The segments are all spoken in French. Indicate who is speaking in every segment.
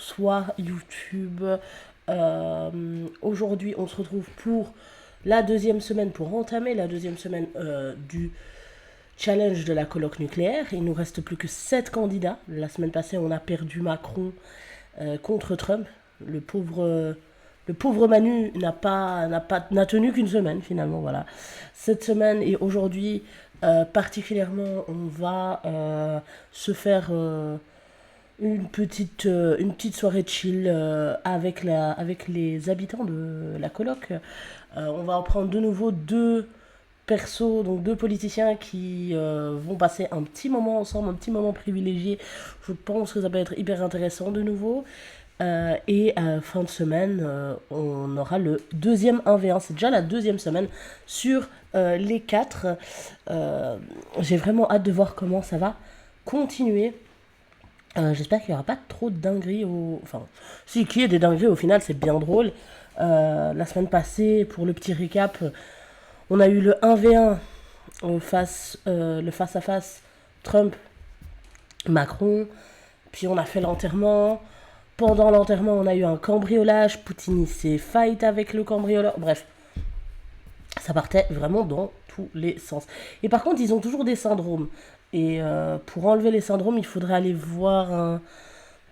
Speaker 1: soit YouTube. Aujourd'hui, on se retrouve pour la deuxième semaine, pour entamer la deuxième semaine du challenge de la colloque nucléaire. Il nous reste plus que 7 candidats. La semaine passée, on a perdu Macron contre Trump. Le pauvre Manu n'a tenu qu'une semaine finalement. Voilà. Cette semaine et aujourd'hui, particulièrement, on va se faire une petite soirée chill avec les habitants de la coloc. On va en prendre de nouveau deux persos, donc deux politiciens qui vont passer un petit moment ensemble, un petit moment privilégié. Je pense que ça va être hyper intéressant de nouveau. Et fin de semaine, on aura le deuxième 1v1. C'est déjà la deuxième semaine sur les 4. J'ai vraiment hâte de voir comment ça va continuer. J'espère qu'il n'y aura pas trop de dingueries. Enfin, si, qu'il y ait des dingueries, au final, c'est bien drôle. La semaine passée, pour le petit récap, on a eu le 1v1 le face-à-face Trump-Macron. Puis on a fait l'enterrement. Pendant l'enterrement, on a eu un cambriolage. Poutine s'est fight avec le cambrioleur. Bref, ça partait vraiment dans tous les sens. Et par contre, ils ont toujours des syndromes. Et pour enlever les syndromes, il faudrait aller voir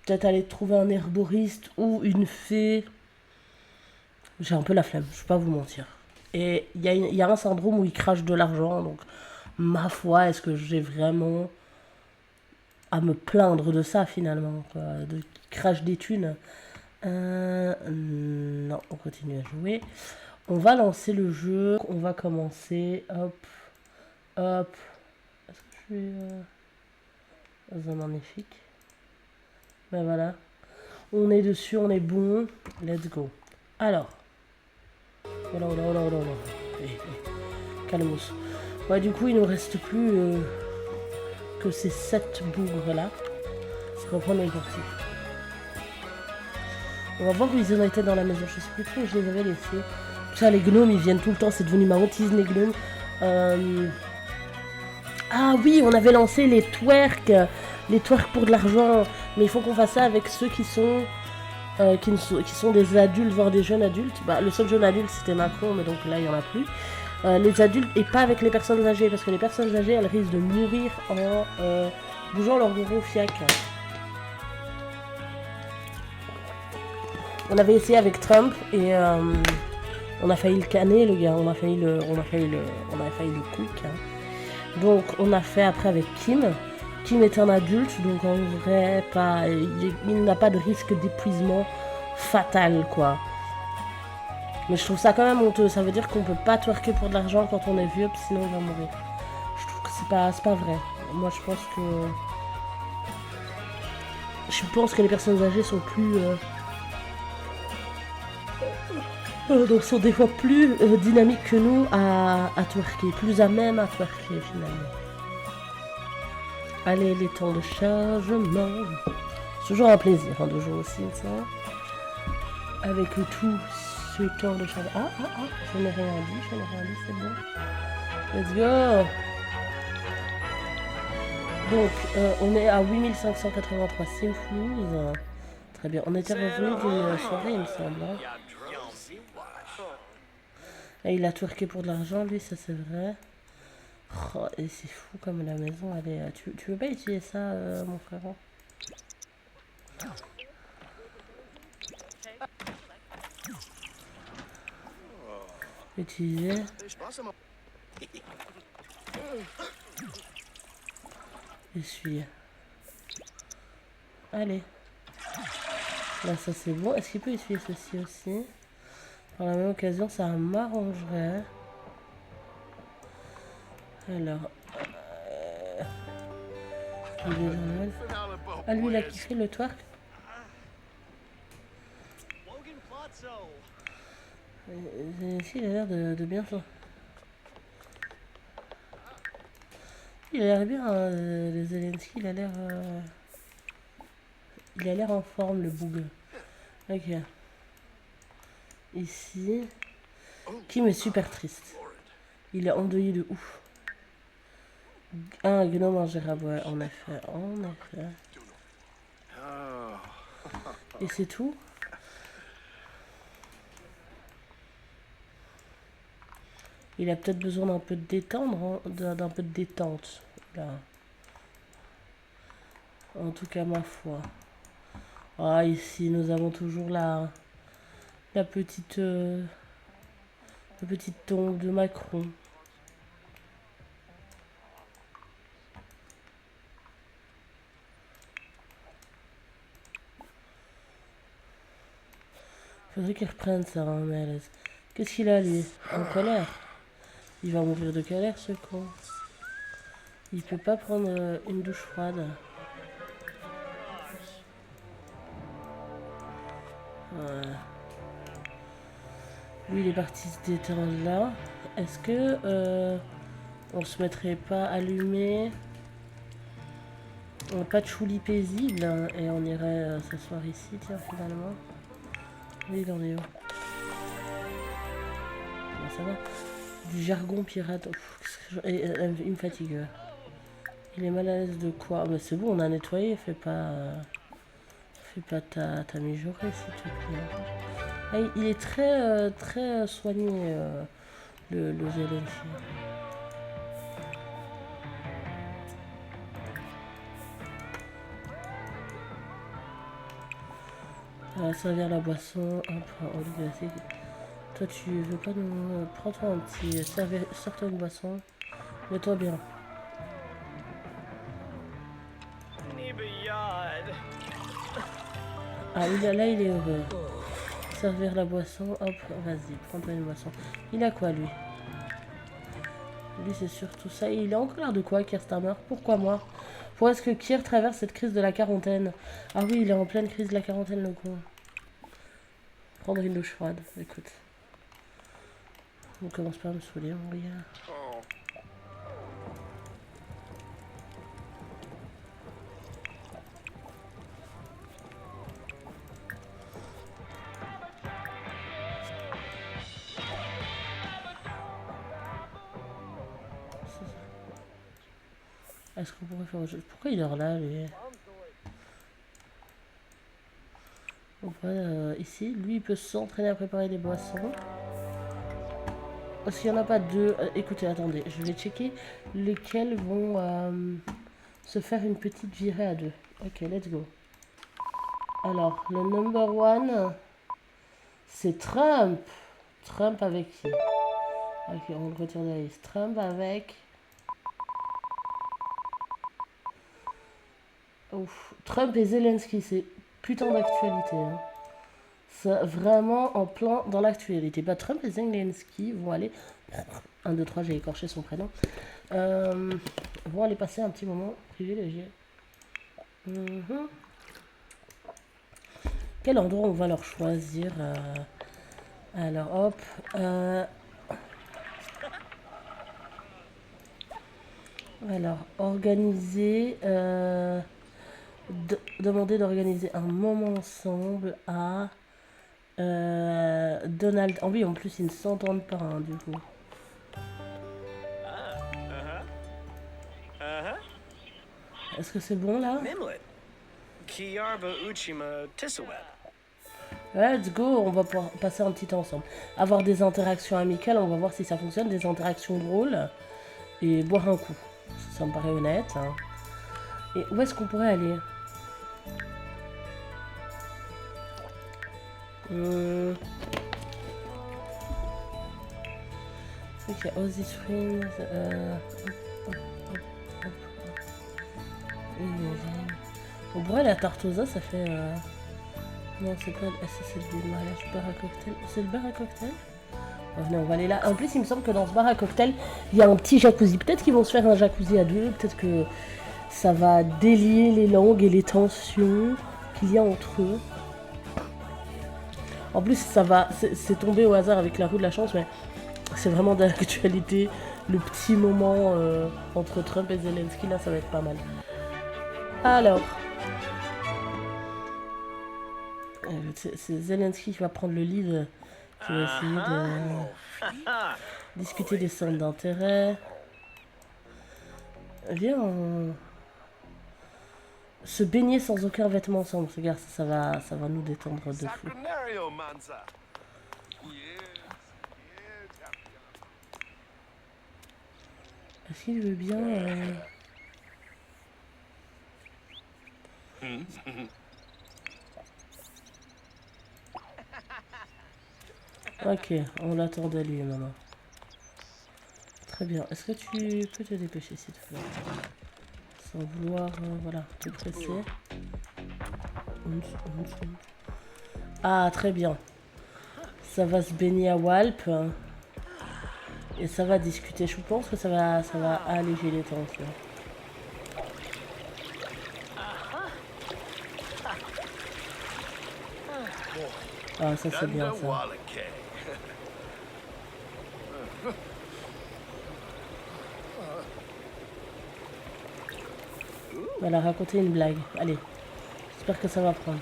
Speaker 1: peut-être aller trouver un herboriste ou une fée. J'ai un peu la flemme, je vais pas vous mentir. Et il y a un syndrome où il crache de l'argent. Donc, ma foi, est-ce que j'ai vraiment à me plaindre de ça finalement, quoi, de crash des thunes. Non, on continue à jouer. On va lancer le jeu. On va commencer. Hop. Hop. Est-ce que je suis dans un magnifique. Ben voilà. On est dessus, on est bon. Let's go. Alors. Voilà, voilà, voilà, voilà. Calmos. Ouais, du coup, il nous reste plus que ces 7 bougres là. Ça reprend les parties. On va voir où ils en étaient dans la maison. Je sais plus trop où je les avais laissés. Ça, les gnomes, ils viennent tout le temps. C'est devenu ma hantise, les gnomes. Ah oui, on avait lancé les twerks. Les twerks pour de l'argent. Mais il faut qu'on fasse ça avec ceux qui sont des adultes, voire des jeunes adultes. Bah, le seul jeune adulte, c'était Macron, mais donc là, il n'y en a plus. Les adultes, et pas avec les personnes âgées. Parce que les personnes âgées, elles risquent de mourir en bougeant leur gros fiac. On avait essayé avec Trump et on a failli le canner, le gars. On a failli le quick. Hein. Donc on a fait après avec Kim. Kim est un adulte, donc en vrai il n'a pas de risque d'épuisement fatal, quoi. Mais je trouve ça quand même honteux. Ça veut dire qu'on peut pas twerker pour de l'argent quand on est vieux, sinon on va mourir. Je trouve que c'est pas vrai. Moi je pense que les personnes âgées sont plus donc sont des fois plus dynamiques que nous à twerker, plus à même à twerker finalement. Allez, les temps de chargement. C'est toujours un plaisir hein, de jouer aussi ça. Avec tout ce temps de chargement. Je n'ai rien dit, c'est bon. Let's go. Donc, on est à 8583 Simflouz. Très bien, on était revenu d'une soirée, il me semble. Hein. Et il a twerké pour de l'argent, lui, ça c'est vrai. Oh, et c'est fou comme la maison, elle est... Tu veux pas utiliser ça, mon frère? Utiliser. Essuie. Allez. Là, ça c'est bon. Est-ce qu'il peut essuyer ceci aussi? Par la même occasion, ça m'arrangerait. Alors. Ah, lui, il a kiffé le twerk. Si, il a l'air de bien ça. Il a l'air bien, le Zelensky, il a l'air en forme, le boug. Ok. Ici. Kim est super triste. Il est endeuillé de ouf. Un gnome ingérable, ouais, en effet. Et c'est tout. Il a peut-être besoin d'un peu de détendre, hein, d'un peu de détente. Là. En tout cas, ma foi. Ah, ici, nous avons toujours la petite tombe de Macron. Faudrait qu'il reprenne ça, hein, mais qu'est-ce qu'il a, lui? En colère? Il va mourir de colère, ce con. Il peut pas prendre une douche froide. Voilà. Lui, il est parti se détendre là. Est-ce que on se mettrait pas allumé patchouli paisible hein, et on irait s'asseoir ici, tiens, finalement. Oui, il en est où? Bon, ça va. Du jargon pirate. Il me fatigue. Il est mal à l'aise de quoi? Mais c'est bon, on a nettoyé, fais pas ta mijaurée, s'il te plaît. Ah, il est très soigné, le Zelensky. Servir la boisson, hop, au lit glacé. Toi, tu veux pas nous... Prends-toi un petit... Sors-toi une boisson. Mets-toi bien. Ah, là, il est heureux. Servir la boisson, hop, vas-y, prends-toi une boisson. Il a quoi, lui? Lui, c'est surtout ça. Il est en colère de quoi, Kerstammer? Pourquoi moi? Pourquoi est-ce que Kier traverse cette crise de la quarantaine? Ah oui, il est en pleine crise de la quarantaine, le con. Prendre une douche froide, écoute. On commence pas à me saouler, mon gars. Est-ce qu'on pourrait faire autre chose? Pourquoi il dort là, lui? On pourrait, ici, lui, il peut s'entraîner à préparer des boissons. Parce qu'il n'y en a pas deux. Écoutez, attendez, je vais checker lesquels vont se faire une petite virée à deux. Ok, let's go. Alors, le number one, c'est Trump. Trump avec qui? Ok, on le retire de la liste. Trump avec... Ouf. Trump et Zelensky, c'est putain d'actualité. Hein. C'est vraiment en plein dans l'actualité. Bah, Trump et Zelensky vont aller... 1, 2, 3, j'ai écorché son prénom. Vont aller passer un petit moment privilégié. Quel endroit on va leur choisir alors, hop. Alors, organiser... demander d'organiser un moment ensemble à Donald. Oh oui, en plus, ils ne s'entendent pas, hein, du coup. Est-ce que c'est bon, là? Let's go, on va pouvoir passer un petit temps ensemble. Avoir des interactions amicales, on va voir si ça fonctionne. Des interactions drôles. Et boire un coup. Ça me paraît honnête. Hein. Et où est-ce qu'on pourrait aller? Ok, Ozzy Springs. On pourrait la Tartosa, ça fait... Non, c'est pas... C'est le mariage bar à cocktail. C'est le bar à cocktail? Oh, non, on va aller là. En plus, il me semble que dans ce bar à cocktail, il y a un petit jacuzzi. Peut-être qu'ils vont se faire un jacuzzi à deux. Peut-être que ça va délier les langues et les tensions qu'il y a entre eux. En plus, ça va... C'est tombé au hasard avec la roue de la chance, mais c'est vraiment de l'actualité. Le petit moment entre Trump et Zelensky, là, ça va être pas mal. Alors... C'est Zelensky qui va prendre le lead, qui va essayer de discuter des centres d'intérêt. Viens, Se baigner sans aucun vêtement ensemble. Regarde, ça va nous détendre de fou.
Speaker 2: Sacronario, Manza.
Speaker 1: Est-ce qu'il veut bien Ok, on l'attendait lui maintenant. Très bien. Est-ce que tu peux te dépêcher s'il te plaît? Sans vouloir, voilà, te presser. Ah, très bien. Ça va se baigner à Walp. Et ça va discuter. Je pense que ça va alléger les tensions. Ah, ça c'est bien ça. Voilà, raconter une blague. Allez. J'espère que ça va prendre.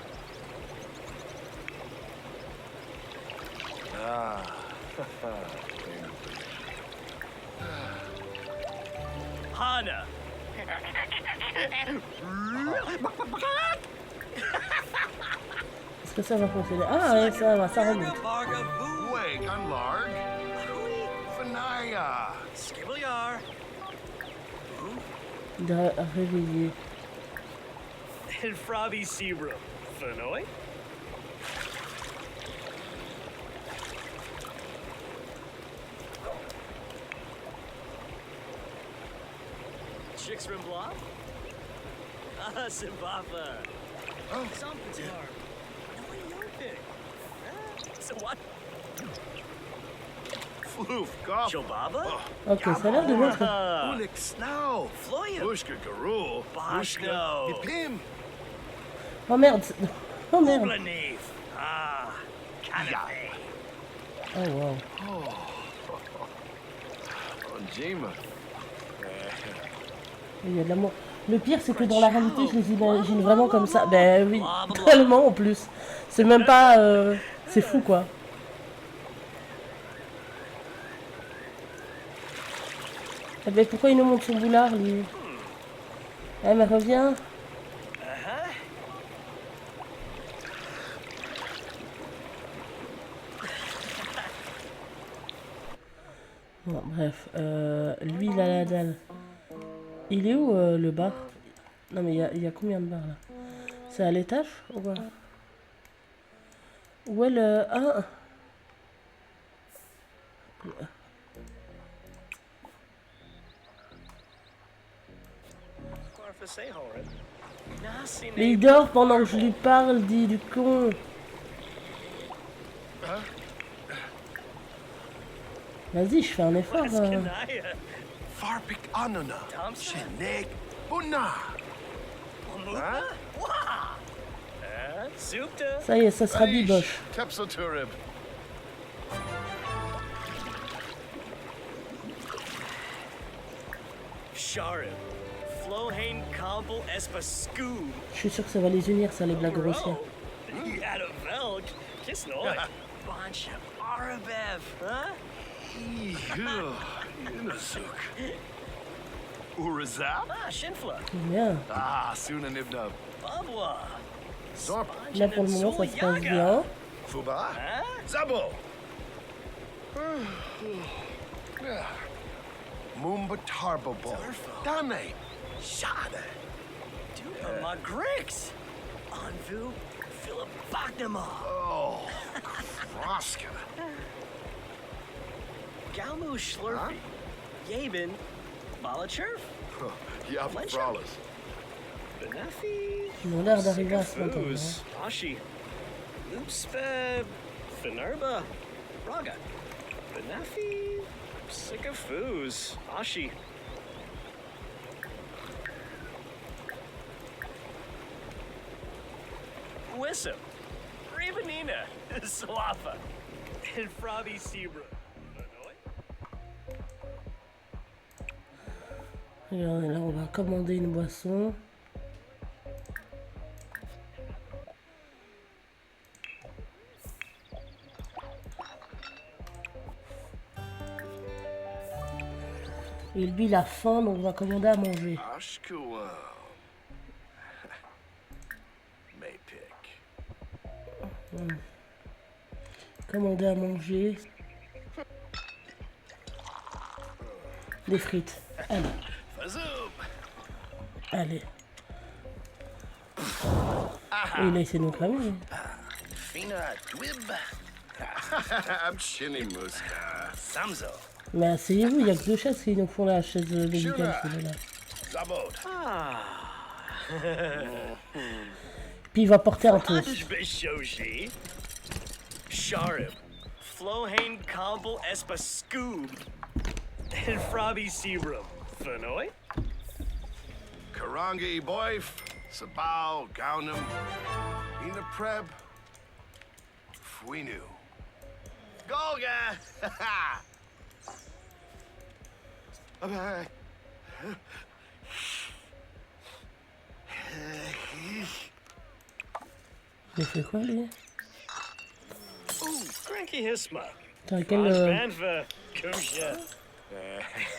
Speaker 3: Hana.
Speaker 1: Est-ce que ça va fonctionner? Ah, ouais, ça va, ça remonte.
Speaker 2: Wake on Larg. Fanaya.
Speaker 3: Skibblyar.
Speaker 1: Réveiller.
Speaker 3: And Frobby Sebrum. Fanoy? Chicks from Blob? Ah, Simbafa.
Speaker 2: Oh,
Speaker 3: Something's hard. Nobody your pick. So what?
Speaker 2: Floof, Goff.
Speaker 3: Chobaba?
Speaker 1: Ok, ça a l'air de l'autre.
Speaker 2: Ulik Snow.
Speaker 3: Floya.
Speaker 2: Bushka Garul.
Speaker 3: Boshno.
Speaker 2: Hipim.
Speaker 1: Oh merde. Oh merde.
Speaker 3: Ublaneve. Ah, Canapé.
Speaker 1: Oh wow.
Speaker 2: Onjima.
Speaker 1: Il y a de l'amour. Le pire, c'est que dans la réalité, je les imagine vraiment comme ça. Ben oui, tellement en plus. C'est même pas... c'est fou, quoi. Eh ben, pourquoi il nous montre son boulard, lui? Eh, mais reviens. Bon, bref. Lui, il a la dalle. Il est où, le bar? Non, mais il y a combien de bars, là? C'est à l'étage ou quoi? Où est le... Ah! Mais il dort pendant que je lui parle, dit du con. Vas-y, je fais un effort.
Speaker 2: Farpik Anuna. Shenek. Buna.
Speaker 1: Ça y est, ça sera biboche.
Speaker 2: Tepsoturib.
Speaker 3: Sharib. Flohane Comble Espascoon.
Speaker 1: Je suis sûr que ça va les unir, ça, les blagues grossières.
Speaker 3: Yadavelk. Kisnoy. Bunch of Arabev, huh?
Speaker 2: Inazuk. Urazap?
Speaker 3: Ah, Shinfla.
Speaker 1: Bien.
Speaker 2: Ah, Sunanibnub.
Speaker 3: Babwa.
Speaker 2: Zorp.
Speaker 1: Là, pour le moment, ça se passe bien.
Speaker 2: Fuba.
Speaker 3: Huh?
Speaker 2: Zabo. Mumba Tarbobo. Dane. Shada.
Speaker 3: Dupa Magrix. Anvu. Philip Baknama.
Speaker 2: Oh, Kroska.
Speaker 3: Galmu Schlurpy. Yabin. Balachurf.
Speaker 2: Yap
Speaker 3: Fletcher?
Speaker 2: Frawless.
Speaker 3: Benefi.
Speaker 1: Ils ont l'air d'arriver à se mettre.
Speaker 3: Fooz. Ashi. Loopspeb. Finerba. Raga. Benefi. Sycophooz. Ashi. Wissam. Ravenina. Swafa. And Frobby Sebra.
Speaker 1: Regardez, là, on va commander une boisson. Et lui, il a faim, donc on va commander à manger.
Speaker 2: Ashkua.
Speaker 1: Commander à manger. Des frites. Allez. Allez. Oh, il a essayé de nous cramer.
Speaker 3: Fina Dwib.
Speaker 2: I'm Shinny Muska.
Speaker 3: Samzo.
Speaker 1: Mais asseyez-vous, il n'y a que deux chaises qui nous font la chaise médicale. Là.
Speaker 2: Zabot.
Speaker 1: Puis il va porter un toast.
Speaker 3: Shoshi. Sharib. Flohane Comble Espa Scoob. And Frobby Seabrook. Fanoy?
Speaker 2: Karangi Boyf. Sabal Gaunum. Ina Preb. Fuinu. Golga! Bye.
Speaker 1: Il fait quoi lui?
Speaker 3: Ooh, Cranky Hisma.
Speaker 1: Attends, quel...
Speaker 3: Banfa. Kusha.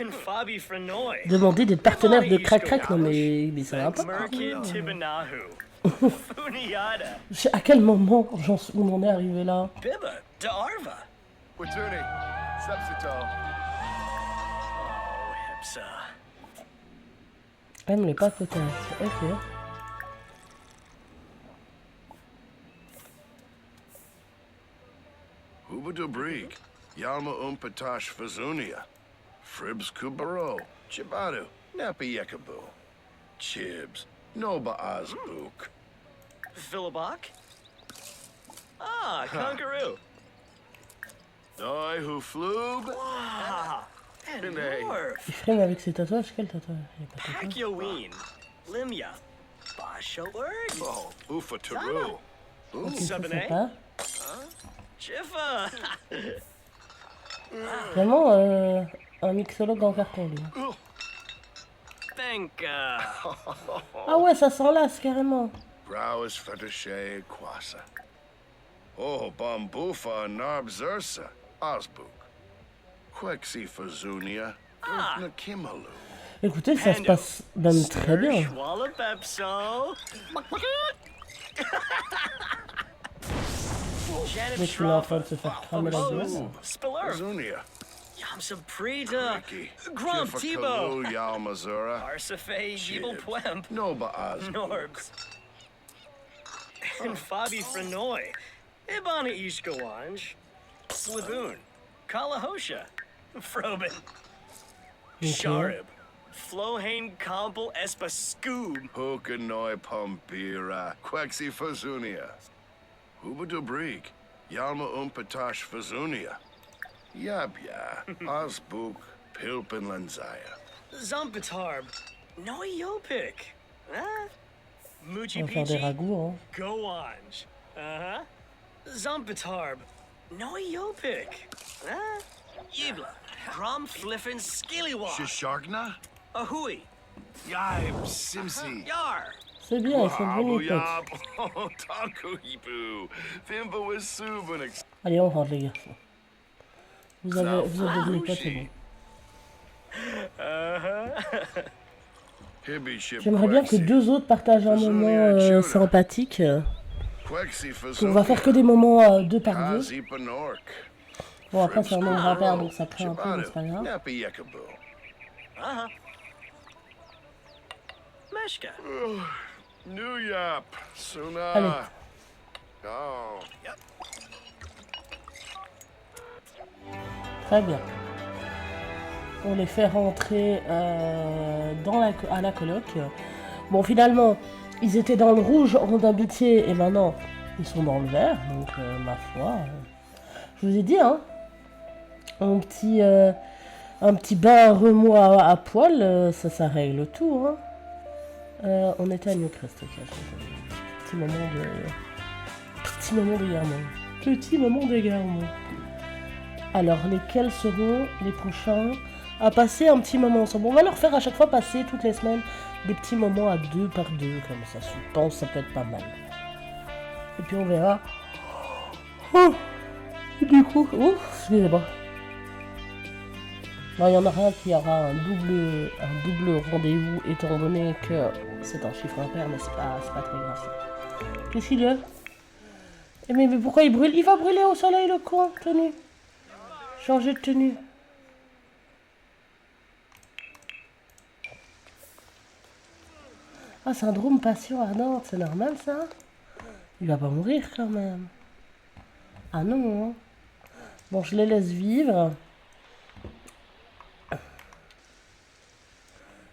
Speaker 3: And Fabi Franoy.
Speaker 1: Demander des partenaires de crac-crac, non mais ça va pas.
Speaker 3: Merkid Tibanahu. Funiata.
Speaker 1: À quel moment on en est arrivé là?
Speaker 3: Biba. Darva.
Speaker 2: Watuni. Sepsito.
Speaker 3: Oh, Hipsa.
Speaker 1: Même les pâtes potages, ok.
Speaker 2: Ubadubrik. Yalma Umpatash Fazunia. Fribs Kubaro. Chibadu. Napi Yekabu. Chibs. Noba Azbuk.
Speaker 3: Philibok? Ah, Conqueroo.
Speaker 2: Doi who flub.
Speaker 3: Ah, and
Speaker 2: Renee.
Speaker 3: Morph.
Speaker 1: Il frime avec ses tatouages, quel tatouage? Il y a pas de tatouage.
Speaker 3: Pakyoween. Limya. Basho Urg.
Speaker 2: Oh, Ufa Taru.
Speaker 1: Ok, ça c'est
Speaker 3: Sabine?
Speaker 1: pas.
Speaker 3: Jiffa.
Speaker 1: Vraiment un mixologue en carton lui.
Speaker 3: Benka.
Speaker 1: Ah ouais, ça s'enlace carrément.
Speaker 2: Browis Fetishe Kwasa. Oh, Bambufa Narb Zursa. Osbuk. Quexi Fazunia. Nakimalu.
Speaker 1: Écoutez, ça se passe même très bien.
Speaker 3: Walla Pepso. Janet
Speaker 1: Mais tu es en train de
Speaker 3: Shrafa.
Speaker 1: se faire cramer la gueule.
Speaker 3: Oh, Spiller.
Speaker 2: Fazunia.
Speaker 3: Yamsa Prita.
Speaker 2: Ricky.
Speaker 3: Grump Tebow.
Speaker 2: Yalmazura.
Speaker 3: Arsafe Evil Pwemp.
Speaker 2: Noba Osbuk.
Speaker 3: Norbs. And Fabi Frenoy. Ibana Ishkawanj. Sliboon. Kalahosha. Frobin. Sharib. Flohane Comble Espa Scoob.
Speaker 2: Hokanoi Pumpira. Quexi Fazunia. Ubadubrik. Yalma Umpatash Fazunia. Yabya. Osbuk. Pilpin Lenzaya.
Speaker 3: Zumpitarb. Noyopik. Huh? Moochie
Speaker 1: On va faire des
Speaker 3: Peachy.
Speaker 1: ragoûts, hein.
Speaker 3: Goanj. Uh-huh. Zumpitarb. Noyopik. Huh? Yibla. Grom Fliffin Skillywog.
Speaker 2: Shishargna?
Speaker 3: Ahui.
Speaker 2: Yib Simsi.
Speaker 3: Yar.
Speaker 1: C'est bien, ils sont venus les potes.
Speaker 2: Yab. Oh, Taku Hibu. Fimba was Subanix.
Speaker 1: Allez, on rentre les garçons. Vous êtes devenus potes, c'est bon.
Speaker 2: Hibby ship.
Speaker 1: J'aimerais bien que deux autres partagent un moment sympathique. On va faire que des moments deux par deux. Bon, après, c'est un nombre impair, donc ça crée un peu, mais c'est pas grave.
Speaker 3: Uh-huh. Meshka.
Speaker 2: New Yap. Suna.
Speaker 1: Allez.
Speaker 2: Oh.
Speaker 1: Très bien. On les fait rentrer à la coloc. Bon, finalement, ils étaient dans le rouge en d'amitié et maintenant, ils sont dans le vert. Donc, ma foi, je vous ai dit, hein, un petit bain remous à poil, ça règle tout. Hein. On était à Newcrest, ok. Petit moment d'égarement. Petit moment d'égarement. Alors, lesquels seront les prochains à passer un petit moment ensemble? On va leur faire à chaque fois passer toutes les semaines des petits moments à deux par deux, comme ça. Je pense que ça peut être pas mal. Et puis on verra. Oh, du coup, excusez-moi. Il y en aura un qui aura un double rendez-vous, étant donné que c'est un chiffre impair, mais c'est pas très grave. Qu'est-ce qu'il y a? Mais pourquoi il brûle? Il va brûler au soleil, le con. Tenue. Changer de tenue. Ah, syndrome passion ardente, c'est normal ça? Il va pas mourir quand même. Ah non, hein. Bon, je les laisse vivre.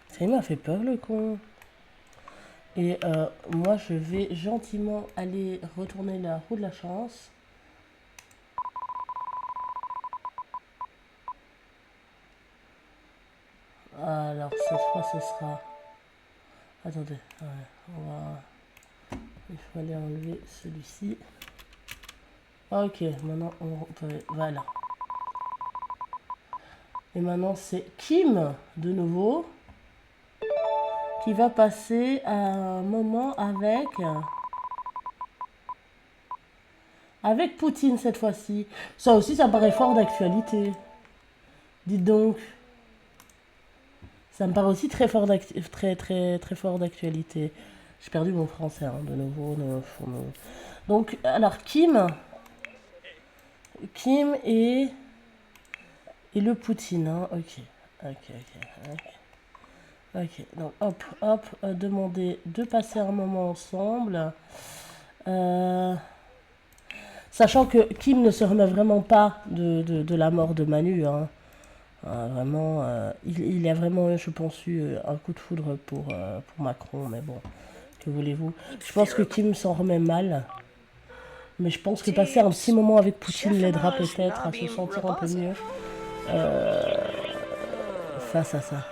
Speaker 1: Ça, il m'a fait peur, le con. Et moi, je vais gentiment aller retourner la roue de la chance. Alors, cette fois, ce sera... Attendez, ouais, on va... Il faut aller enlever celui-ci. Ok, maintenant, on peut... Voilà. Et maintenant, c'est Kim, de nouveau, qui va passer un moment avec Poutine cette fois-ci. Ça aussi, ça paraît fort d'actualité. Dites donc. Ça me paraît aussi très fort très fort d'actualité. J'ai perdu mon français, hein, de nouveau. Donc, alors, Kim et le Poutine, hein. Ok, donc hop, demander de passer un moment ensemble. Sachant que Kim ne se remet vraiment pas de la mort de Manu, hein. Vraiment, il a vraiment, je pense, eu un coup de foudre pour Macron, mais bon, que voulez-vous. Je pense que Kim s'en remet mal. Mais je pense que passer un petit moment avec Poutine l'aidera peut-être à se sentir un peu mieux face à ça.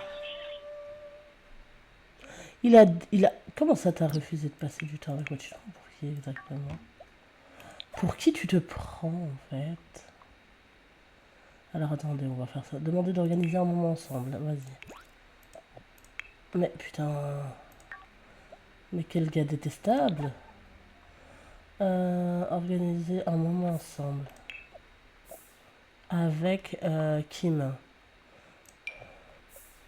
Speaker 1: Il a... Comment ça t'a refusé de passer du temps avec moi? Tu te prends pour qui exactement? Pour qui tu te prends en fait? Alors attendez, on va faire ça. Demander d'organiser un moment ensemble. Vas-y. Mais putain... Mais quel gars détestable. Organiser un moment ensemble. Avec Kim.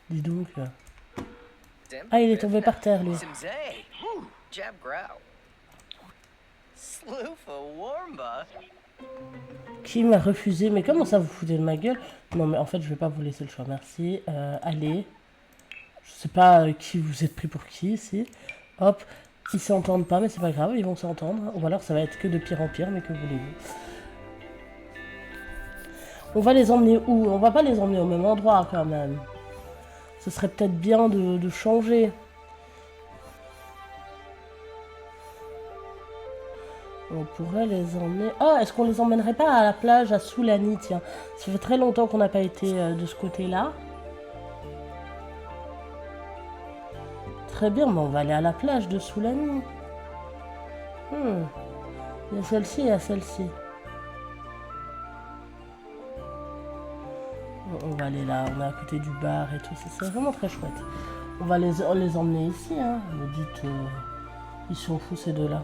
Speaker 1: Dis donc. Ah, il est tombé par terre, lui. Kim a refusé. Mais comment ça, vous foutez de ma gueule? Non, mais en fait, je vais pas vous laisser le choix. Merci. Allez. Je sais pas qui vous êtes pris pour qui, ici. Hop. Ils s'entendent pas, mais c'est pas grave. Ils vont s'entendre. Ou alors, ça va être que de pire en pire, mais que voulez-vous? On va les emmener où? On va pas les emmener au même endroit, quand même. Ce serait peut-être bien de changer. On pourrait les emmener... Ah, est-ce qu'on les emmènerait pas à la plage à Soulani? Tiens, ça fait très longtemps qu'on n'a pas été de ce côté-là. Très bien, mais on va aller à la plage de Soulani. Il y a celle-ci et il y a celle-ci. On va aller là, on est à côté du bar et tout, c'est vraiment très chouette. On va les emmener ici, hein. Me dites, ils sont fous ces deux-là.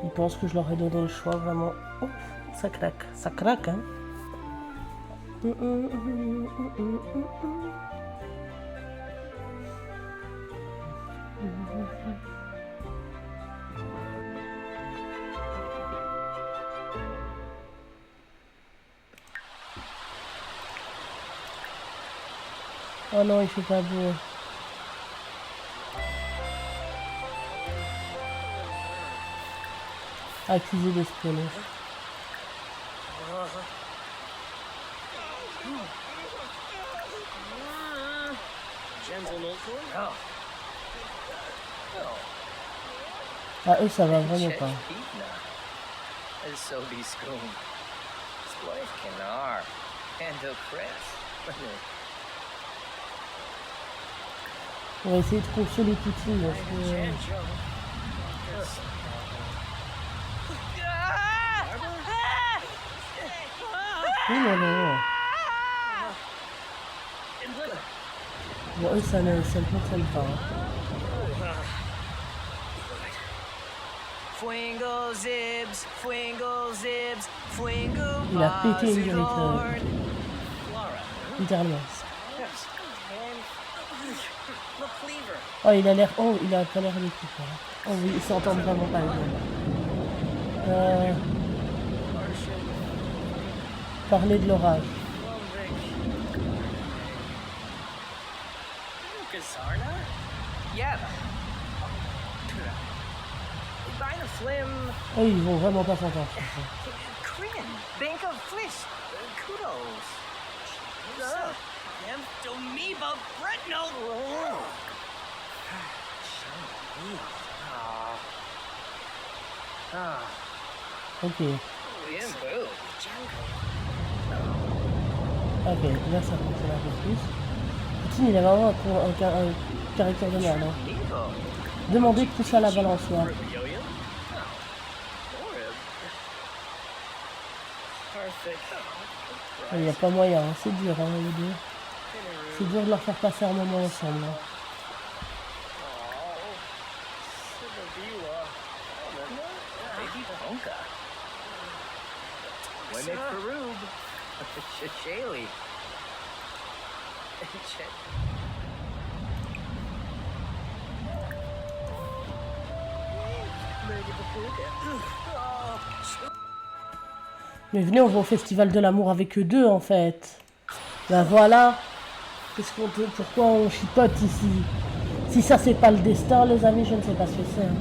Speaker 1: Ils pensent que je leur ai donné le choix, vraiment. Oh, ça craque, hein. Oh non, il fait pas beau. Accusé d'espionnage. Ah, eux, ça va vraiment pas. On va essayer de consoler Poutine. Parce que... non. Bon, eux, ça ne fonctionne pas. Hein. Il a pété une guérite. Littéralement. Oh, il a l'air... Oh, il a pas l'air d'équipe. Oh oui, ils s'entendent vraiment pas. Parler de l'orage.
Speaker 3: Gazarna? Yeah. Bina Flim.
Speaker 1: Oh, ils vont vraiment pas s'entendre.
Speaker 3: Kryn. Bank of Flish. Kudos. Domiba Bretno.
Speaker 1: Ok. Ok, là ça fonctionne un peu plus. Poutine, il a vraiment un caractère de merde. Hein. Demandez que tout ça à la balançoire. Il n'y a pas moyen, hein. C'est dur, hein, les deux. C'est dur de leur faire passer un moment ensemble. Hein. Mais venez, on va au festival de l'amour avec eux deux en fait. Ben voilà. Pourquoi on chipote ici? Si ça c'est pas le destin, les amis, je ne sais pas ce que c'est. Hein.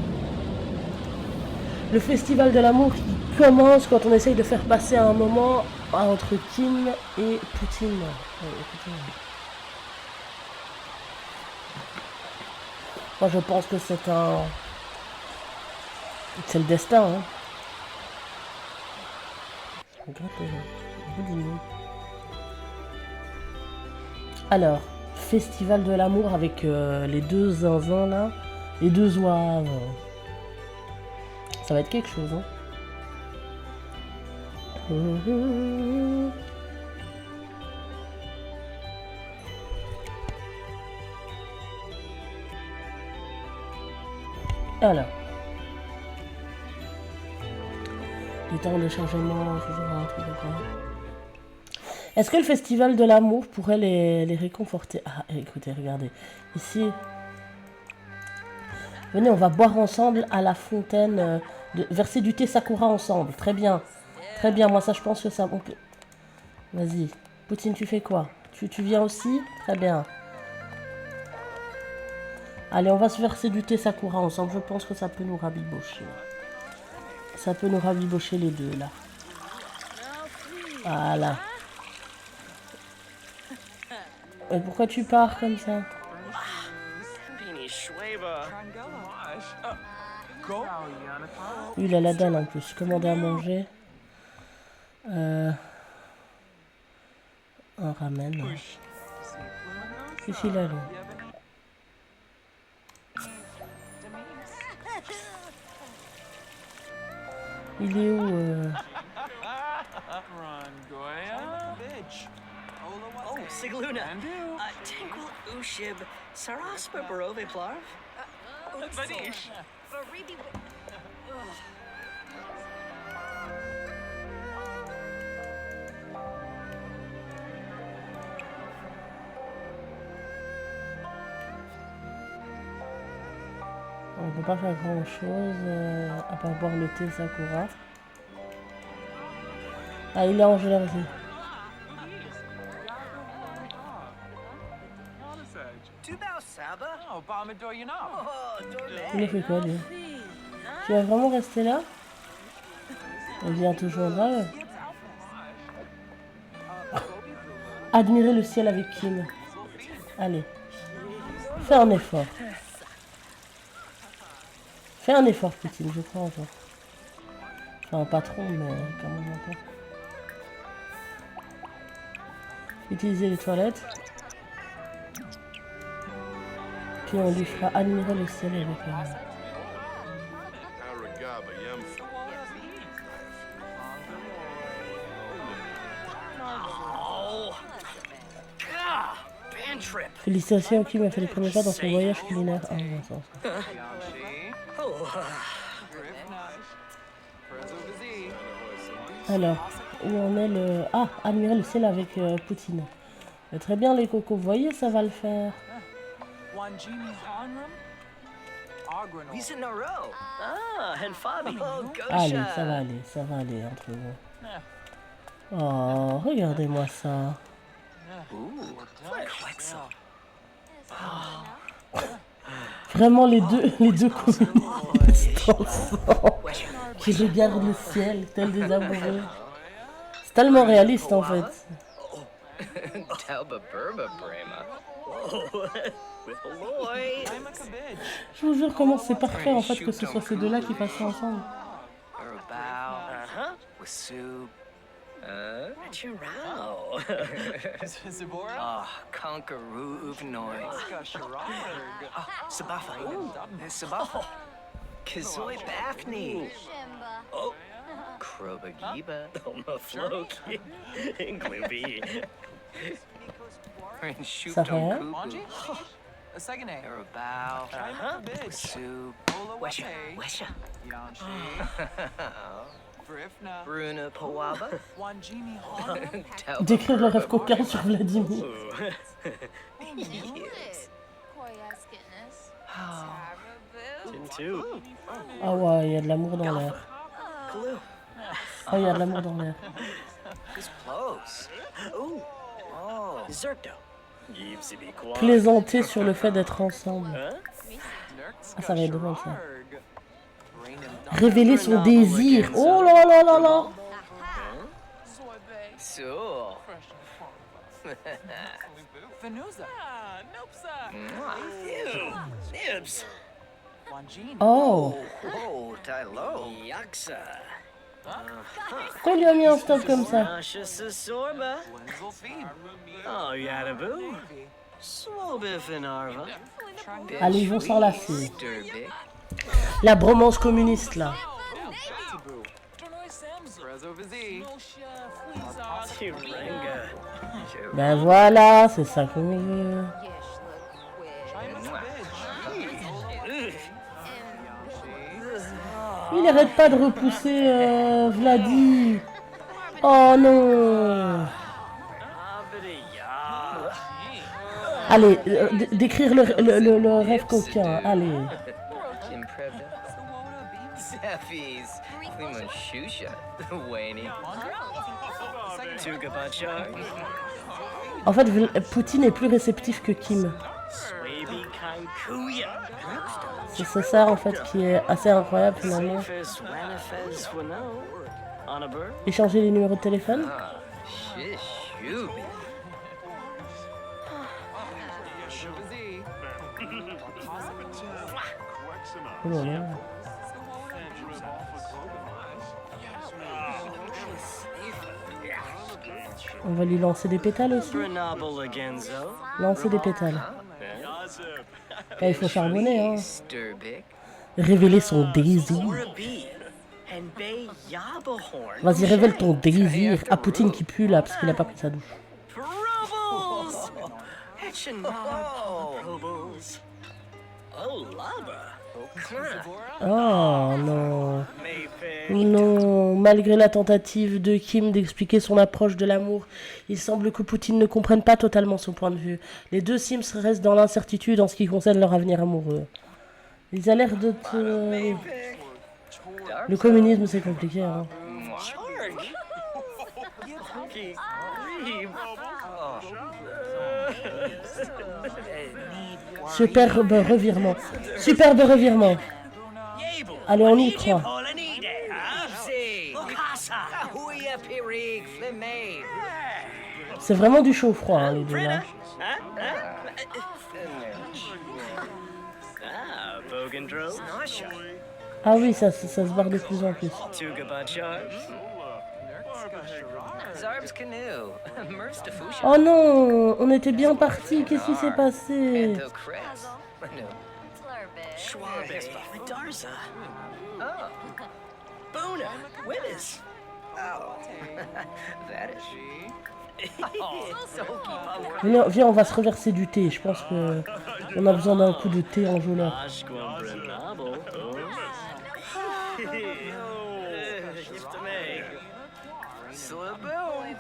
Speaker 1: Le festival de l'amour qui commence quand on essaye de faire passer un moment entre Kim et Poutine. Moi je pense que c'est le destin. Hein. Alors, festival de l'amour avec les deux zinzins là, les deux zouaves. Ça va être quelque chose, hein. Alors. Les temps de chargement, toujours un truc comme ça. Est-ce que le festival de l'amour pourrait les réconforter? Ah, écoutez, regardez. Ici. Venez, on va boire ensemble à la fontaine. Verser du thé Sakura ensemble. Très bien. Très bien, moi ça je pense que ça... On peut... Vas-y. Poutine, tu fais quoi? Tu viens aussi? Très bien. Allez, on va se verser du thé Sakura ensemble. Je pense que ça peut nous rabibocher. Ça peut nous rabibocher les deux, là. Voilà. Et pourquoi tu pars comme ça? Il a la dalle en plus. Commander à manger. Un ramen. Qu'est-ce qu'il a là? Il est où
Speaker 3: Oh, Sigluna. Tanquil Ushib. Saraspa Barove Plarv.
Speaker 4: Vanish.
Speaker 1: On peut pas faire grand chose à part boire le thé Sakura. Ah, il est en gelée aussi. Il a fait quoi lui? Tu vas vraiment rester là? Il vient toujours là. Admirer le ciel avec Kim. Allez. Fais un effort. Fais un effort, Poutine, je crois encore. Enfin, un patron, mais quand même encore. Utiliser les toilettes. Puis on lui fera admirer le ciel avec Félicitations, Kim a fait les premiers pas dans son voyage culinaire. Ah, bon sens. Alors, où on est le... Ah, admirer le ciel avec Poutine. Très bien les cocos, vous voyez, ça va le faire.
Speaker 3: Ah, and Fabi. Oh, go
Speaker 1: Allez, ça va aller entre vous. Oh, regardez-moi ça. Vraiment les deux communistes ensemble qui regardent le ciel tels des amoureux. C'est tellement réaliste en fait.
Speaker 5: Talba Burba Brema.
Speaker 3: With Lloyd. I'm a cabbage.
Speaker 1: Je vous jure comment c'est parfait en fait que ce soit ces deux-là qui passent ensemble.
Speaker 5: Uh-huh. With soup. Chirao.
Speaker 3: Zibora?
Speaker 5: Conqueroo Uvnoy. Sabafa. Sabafa. Kazoi Bafni. Oh. Krobagiba.
Speaker 3: Mafloki. Glooby.
Speaker 5: And shoot
Speaker 1: Ça fait rien?
Speaker 3: Manji? A second A.
Speaker 5: Arabao.
Speaker 3: I'm a cabbage.
Speaker 5: Soup.
Speaker 3: Ola
Speaker 5: Wesha.
Speaker 3: Wape.
Speaker 5: Wesha.
Speaker 3: Yanshi. Vrifna.
Speaker 5: Bruna Pawaba.
Speaker 3: Wanjini Hon.
Speaker 1: Décrire le rêve coquin sur Vladimir.
Speaker 3: Tintu.
Speaker 1: Ah ouais, il y a de l'amour dans l'air.
Speaker 5: Glue.
Speaker 1: Ah, il y a de l'amour dans l'air.
Speaker 5: Who's close? Ooh. Oh.
Speaker 3: Zerto. Yves Quad.
Speaker 1: Plaisanter sur le fait d'être ensemble. Ah, ça va être drôle ça. Révéler son désir. Oh là là là là.
Speaker 5: So.
Speaker 3: Venuza.
Speaker 5: Nibs.
Speaker 3: Wanjini.
Speaker 1: Oh.
Speaker 5: Oh, Tylo.
Speaker 3: Yaksa.
Speaker 1: Pourquoi il lui a mis un stop comme ça?
Speaker 3: Nasha Sorba.
Speaker 5: Wenzel Feed.
Speaker 3: Oh, Yadabu. Swobif in Arva.
Speaker 1: Allez, ils vont s'enlacer.
Speaker 5: Durbic.
Speaker 1: La bromance communiste là.
Speaker 3: Rezo Vizi.
Speaker 1: Ben voilà, c'est ça qu'on veut. Il arrête pas de repousser Vladi. Oh non. Allez, décrire le rêve coquin. Allez.
Speaker 5: Imprevda. Zephy's. Cleveland Shusha. Wayne.
Speaker 3: Tugabachar.
Speaker 1: En fait, Poutine est plus réceptif que Kim.
Speaker 3: Swaby Kankuya.
Speaker 1: C'est ça en fait qui est assez incroyable finalement.
Speaker 3: Safest Wanifez Wano. Honaber.
Speaker 1: Échanger les numéros de téléphone.
Speaker 5: Ah, Shishubi.
Speaker 1: Oh là là. On va lui lancer des pétales aussi.
Speaker 3: Renable Agenzo.
Speaker 1: Lancer des pétales. Là, il faut charbonner, hein.
Speaker 5: Sturbic.
Speaker 1: Révéler son désir.
Speaker 3: Urabi. And Bay Yabahorn.
Speaker 1: Vas-y, révèle ton désir. À Poutine qui pue là, parce qu'il a pas pris sa douche.
Speaker 3: Probles. Probles. Oh, lava.
Speaker 1: Oh non.
Speaker 3: Maypeg.
Speaker 1: Non, malgré la tentative de Kim d'expliquer son approche de l'amour, il semble que Poutine ne comprenne pas totalement son point de vue. Les deux Sims restent dans l'incertitude en ce qui concerne leur avenir amoureux. Ils ont l'air de te... Le communisme, c'est compliqué, hein.
Speaker 3: Charg. Yuki. Reeb.
Speaker 1: Superbe revirement. Superbe revirement. Allez, on y croit. C'est vraiment du chaud-froid, hein, les deux là.
Speaker 3: Ah, Bogendro.
Speaker 1: Ah oui, ça se barre de plus en plus.
Speaker 3: Tugabachar.
Speaker 5: Zarb's canoe. Merce de Fusha.
Speaker 1: Oh non, on était bien parti. Qu'est-ce qui s'est passé?
Speaker 5: Ento Cress. No.
Speaker 3: Schwabes. Darza.
Speaker 5: Oh.
Speaker 3: Bona. Willis.
Speaker 5: Oh. That is.
Speaker 1: Viens, on va se reverser du thé. Je pense que on a besoin d'un coup de thé en geleur.
Speaker 3: Ashquam Brenable. Gift to me.
Speaker 5: Slaboom.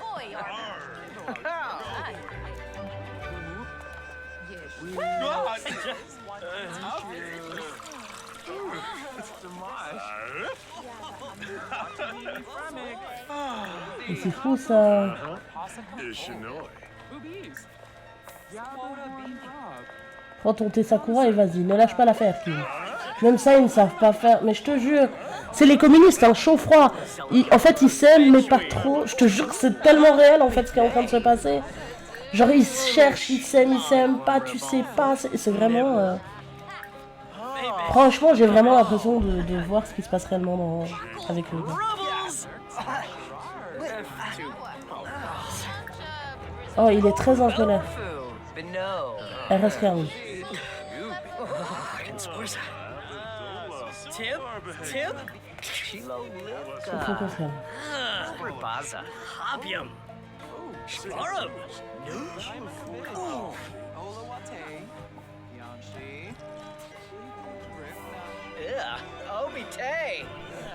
Speaker 1: Et c'est fou ça.
Speaker 2: Ishinoy.
Speaker 3: Boobies. Yabuda bean frog.
Speaker 1: Prends ton thé Sakura et vas-y, ne lâche pas l'affaire, Kim. Même ça, ils ne savent pas faire. Mais je te jure, c'est les communistes, hein, chaud-froid. En fait, ils s'aiment, mais pas trop. Je te jure que c'est tellement réel, en fait, ce qui est en train de se passer. Genre, ils se cherchent, ils s'aiment pas, tu sais pas. C'est vraiment... Franchement, j'ai vraiment l'impression de voir ce qui se passe réellement avec eux. Oh, il est très en colère.
Speaker 5: But no.
Speaker 1: Elle reste calme.
Speaker 4: Tip? Tip?
Speaker 5: Chilo
Speaker 1: Il faut qu'on se calme.
Speaker 5: Baza.
Speaker 4: Hopium. Sparum.
Speaker 3: Olawate. Yanshi.
Speaker 5: Obite.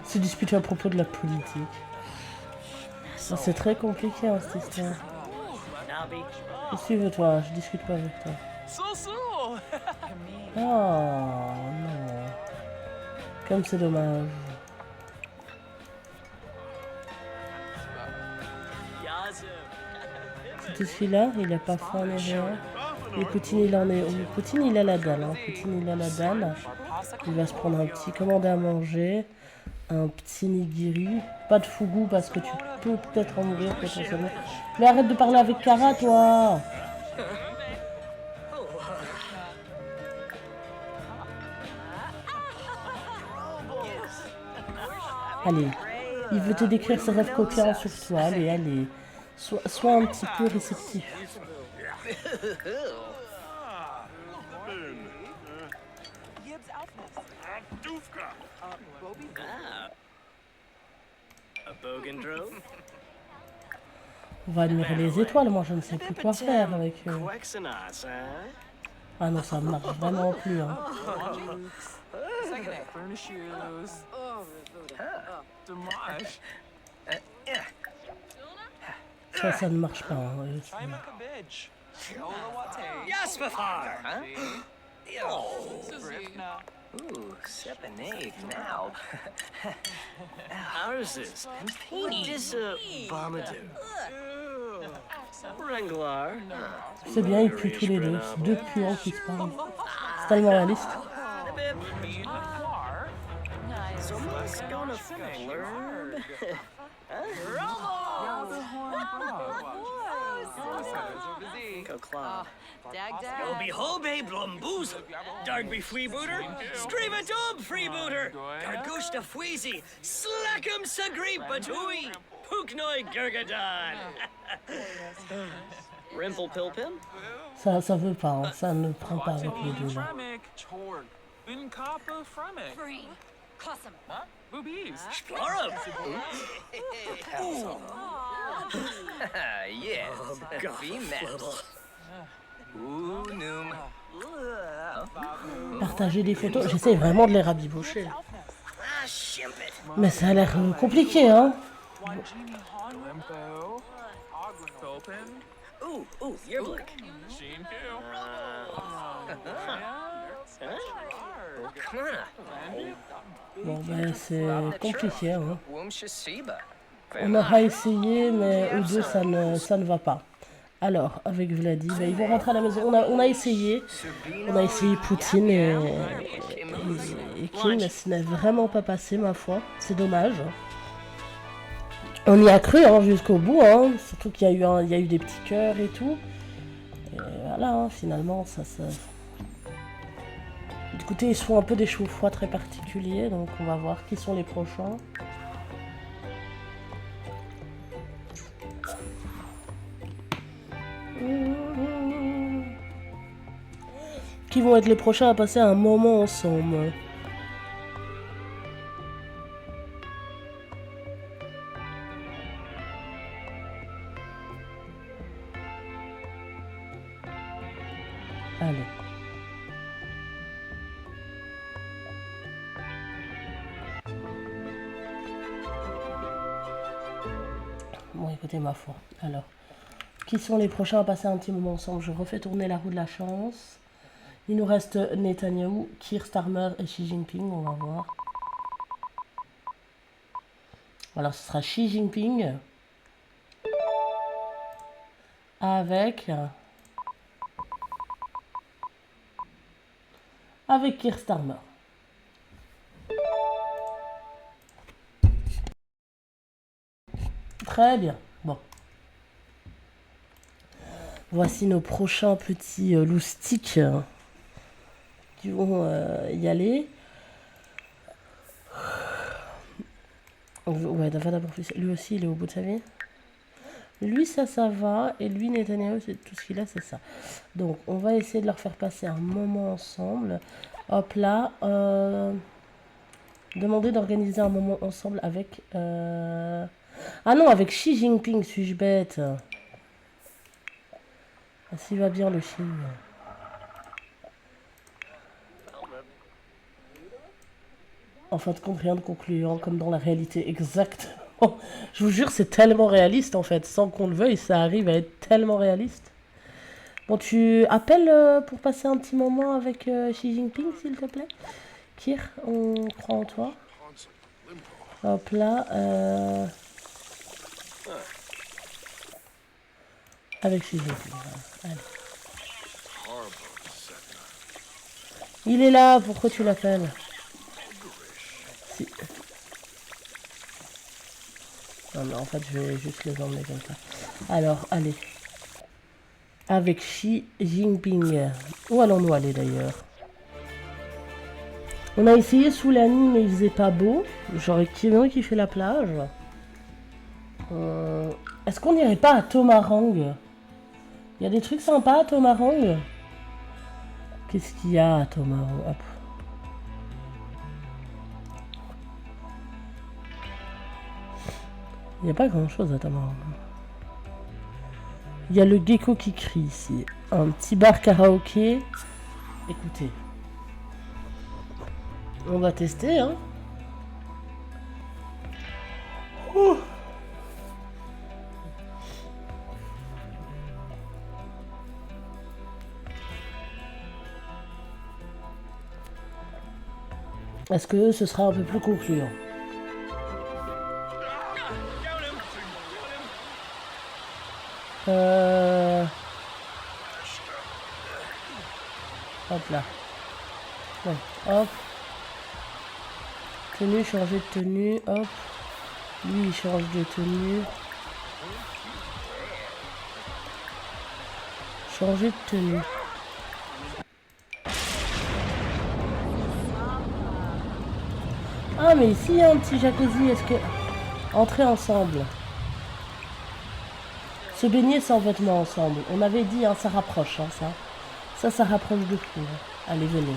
Speaker 1: Se disputer à propos de la politique. Ça, c'est très compliqué, hein, cette histoire.
Speaker 4: Nabi.
Speaker 1: Qu'est-ce que tu veux, toi? Je discute pas avec toi.
Speaker 3: So.
Speaker 1: Oh, non. Comme c'est dommage.
Speaker 4: Yazoo.
Speaker 1: C'était celui-là, il a pas faim ni rien. Et Poutine, il en est où? Poutine, il a la dalle, hein. Poutine, il a la dalle. Il va se prendre un petit commandé à manger. Un petit nigiri. Pas de fougou parce que tu peux peut-être en mourir potentiellement. Mais arrête de parler avec Kara, toi! Allez, il veut te décrire ses rêves coquins sur toi. Allez, allez. Sois un petit peu réceptif.
Speaker 3: Yibs Alfness.
Speaker 2: Dufka.
Speaker 3: Bobby.
Speaker 4: A Bogendro.
Speaker 1: On va admirer les étoiles. Moi, je ne sais plus quoi faire avec eux.
Speaker 4: Quexanas, hein?
Speaker 1: Ah non, ça ne marche vraiment plus. Hein.
Speaker 3: Second A. Furnace shoes. Damage.
Speaker 1: Ça ne marche pas. Hein.
Speaker 3: Chima cabbage. Olawate.
Speaker 4: Yaspafar.
Speaker 3: Grifna.
Speaker 5: Ooh, sepenade now.
Speaker 4: Ours is. What is a Bomadou? Wranglar.
Speaker 1: C'est bien, ils puent tous les deux. C'est deux puants qui se parlent. C'est tellement réaliste.
Speaker 3: Mean Flar.
Speaker 4: Someone's gonna flirt.
Speaker 3: Yabahorn frog.
Speaker 4: Go Claw.
Speaker 6: Dag
Speaker 4: Go behobe blumboozle. Dargby freebooter. Striva dub freebooter. Gargush de fweezy. Slackum sagreep batui. Puknoi gurgadon. Rimple pilpim.
Speaker 1: Ça veut pas. Hein. Ça ne prend pas avec les deux là.
Speaker 3: Fremic. Chorg. Bin Kappa Fremic.
Speaker 6: Free. Cosum.
Speaker 3: Boobies.
Speaker 4: Explorum.
Speaker 5: Yes. Females. Ooh, noom.
Speaker 1: Partager des photos. J'essaie vraiment de les rabibocher.
Speaker 4: Ah, shimpet.
Speaker 1: Mais ça a l'air compliqué, hein.
Speaker 3: Wanjini Han. Limpo. Philpin.
Speaker 4: Ooh, yearbook.
Speaker 3: Sheen Q.
Speaker 1: Bon, ben, c'est compliqué, hein.
Speaker 5: Wumshasiba.
Speaker 1: On aura essayé, mais eux deux, ça ne va pas. Alors, avec Vladi, ben, ils vont rentrer à la maison. On a essayé. On a essayé Poutine et Kim, mais ce n'est vraiment pas passé, ma foi. C'est dommage. On y a cru hein, jusqu'au bout, hein. Surtout qu'il y a eu des petits cœurs et tout. Et voilà, hein, finalement, ça... Écoutez, ils sont un peu des chauds-froids très particuliers, donc on va voir qui sont les prochains. Qui vont être les prochains à passer un moment ensemble. Allez. Bon, écoutez, ma foi. Alors, qui sont les prochains à passer un petit moment ensemble? Je refais tourner la roue de la chance. Il nous reste Netanyahou, Keir Starmer et Xi Jinping. On va voir. Alors, ce sera Xi Jinping. avec Keir Starmer. Très bien. Bon. Voici nos prochains petits loustiques qui vont y aller. Ouais, d'abord, lui aussi, il est au bout de sa vie. Lui, ça va. Et lui, Netanyahu, c'est tout ce qu'il a, c'est ça. Donc, on va essayer de leur faire passer un moment ensemble. Hop là. Demander d'organiser un moment ensemble avec... Ah non, avec Xi Jinping, suis-je bête? Ah, s'il va bien, le Chine. En fin de compte, rien de concluant, comme dans la réalité, exactement. Je vous jure, c'est tellement réaliste, en fait. Sans qu'on le veuille, ça arrive à être tellement réaliste. Bon, tu appelles pour passer un petit moment avec Xi Jinping, s'il te plaît. Kir, on croit en toi. Hop là. Avec Xi Jinping. Allez. Il est là, pourquoi tu l'appelles? Si. Non, mais en fait, je vais juste les emmener comme ça. Alors, allez. Avec Xi Jinping. Où allons-nous aller d'ailleurs? On a essayé sous la nuit, mais il faisait pas beau. J'aurais kiffé la plage. Est-ce qu'on n'irait pas à Tomarang? Il y a des trucs sympas à Tomarang. Qu'est-ce qu'il y a à Tomarang? Hop. Il n'y a pas grand-chose à Tomarang. Il y a le gecko qui crie ici. Un petit bar karaoké. Écoutez. On va tester, hein. Ouh. Est-ce que ce sera un peu plus concluant? Hop là. Ouais, hop. Tenue, changer de tenue, hop. Lui, il change de tenue. Changer de tenue. Ah, mais ici, il y a un petit jacuzzi. Est-ce que... Entrer ensemble. Se baigner sans vêtements ensemble. On avait dit, hein, ça rapproche, hein, ça. Ça rapproche de tout. Hein. Allez, venez.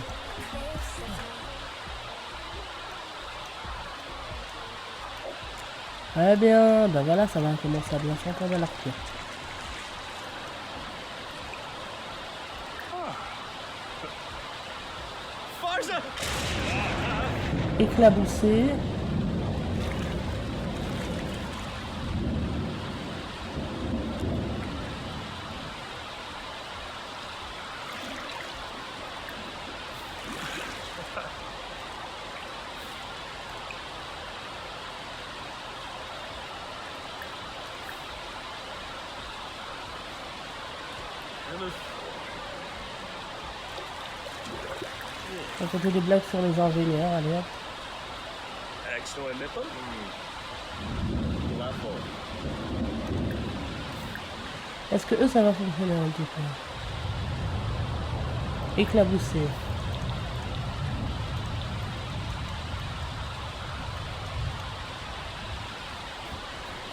Speaker 1: Très bien. Ben voilà, ça va commencer à bien s'entendre à l'arc. Éclaboussé. On fait des blagues sur les ingénieurs, allez hop. Est-ce que eux ça va fonctionner un petit peu? Éclaboussé.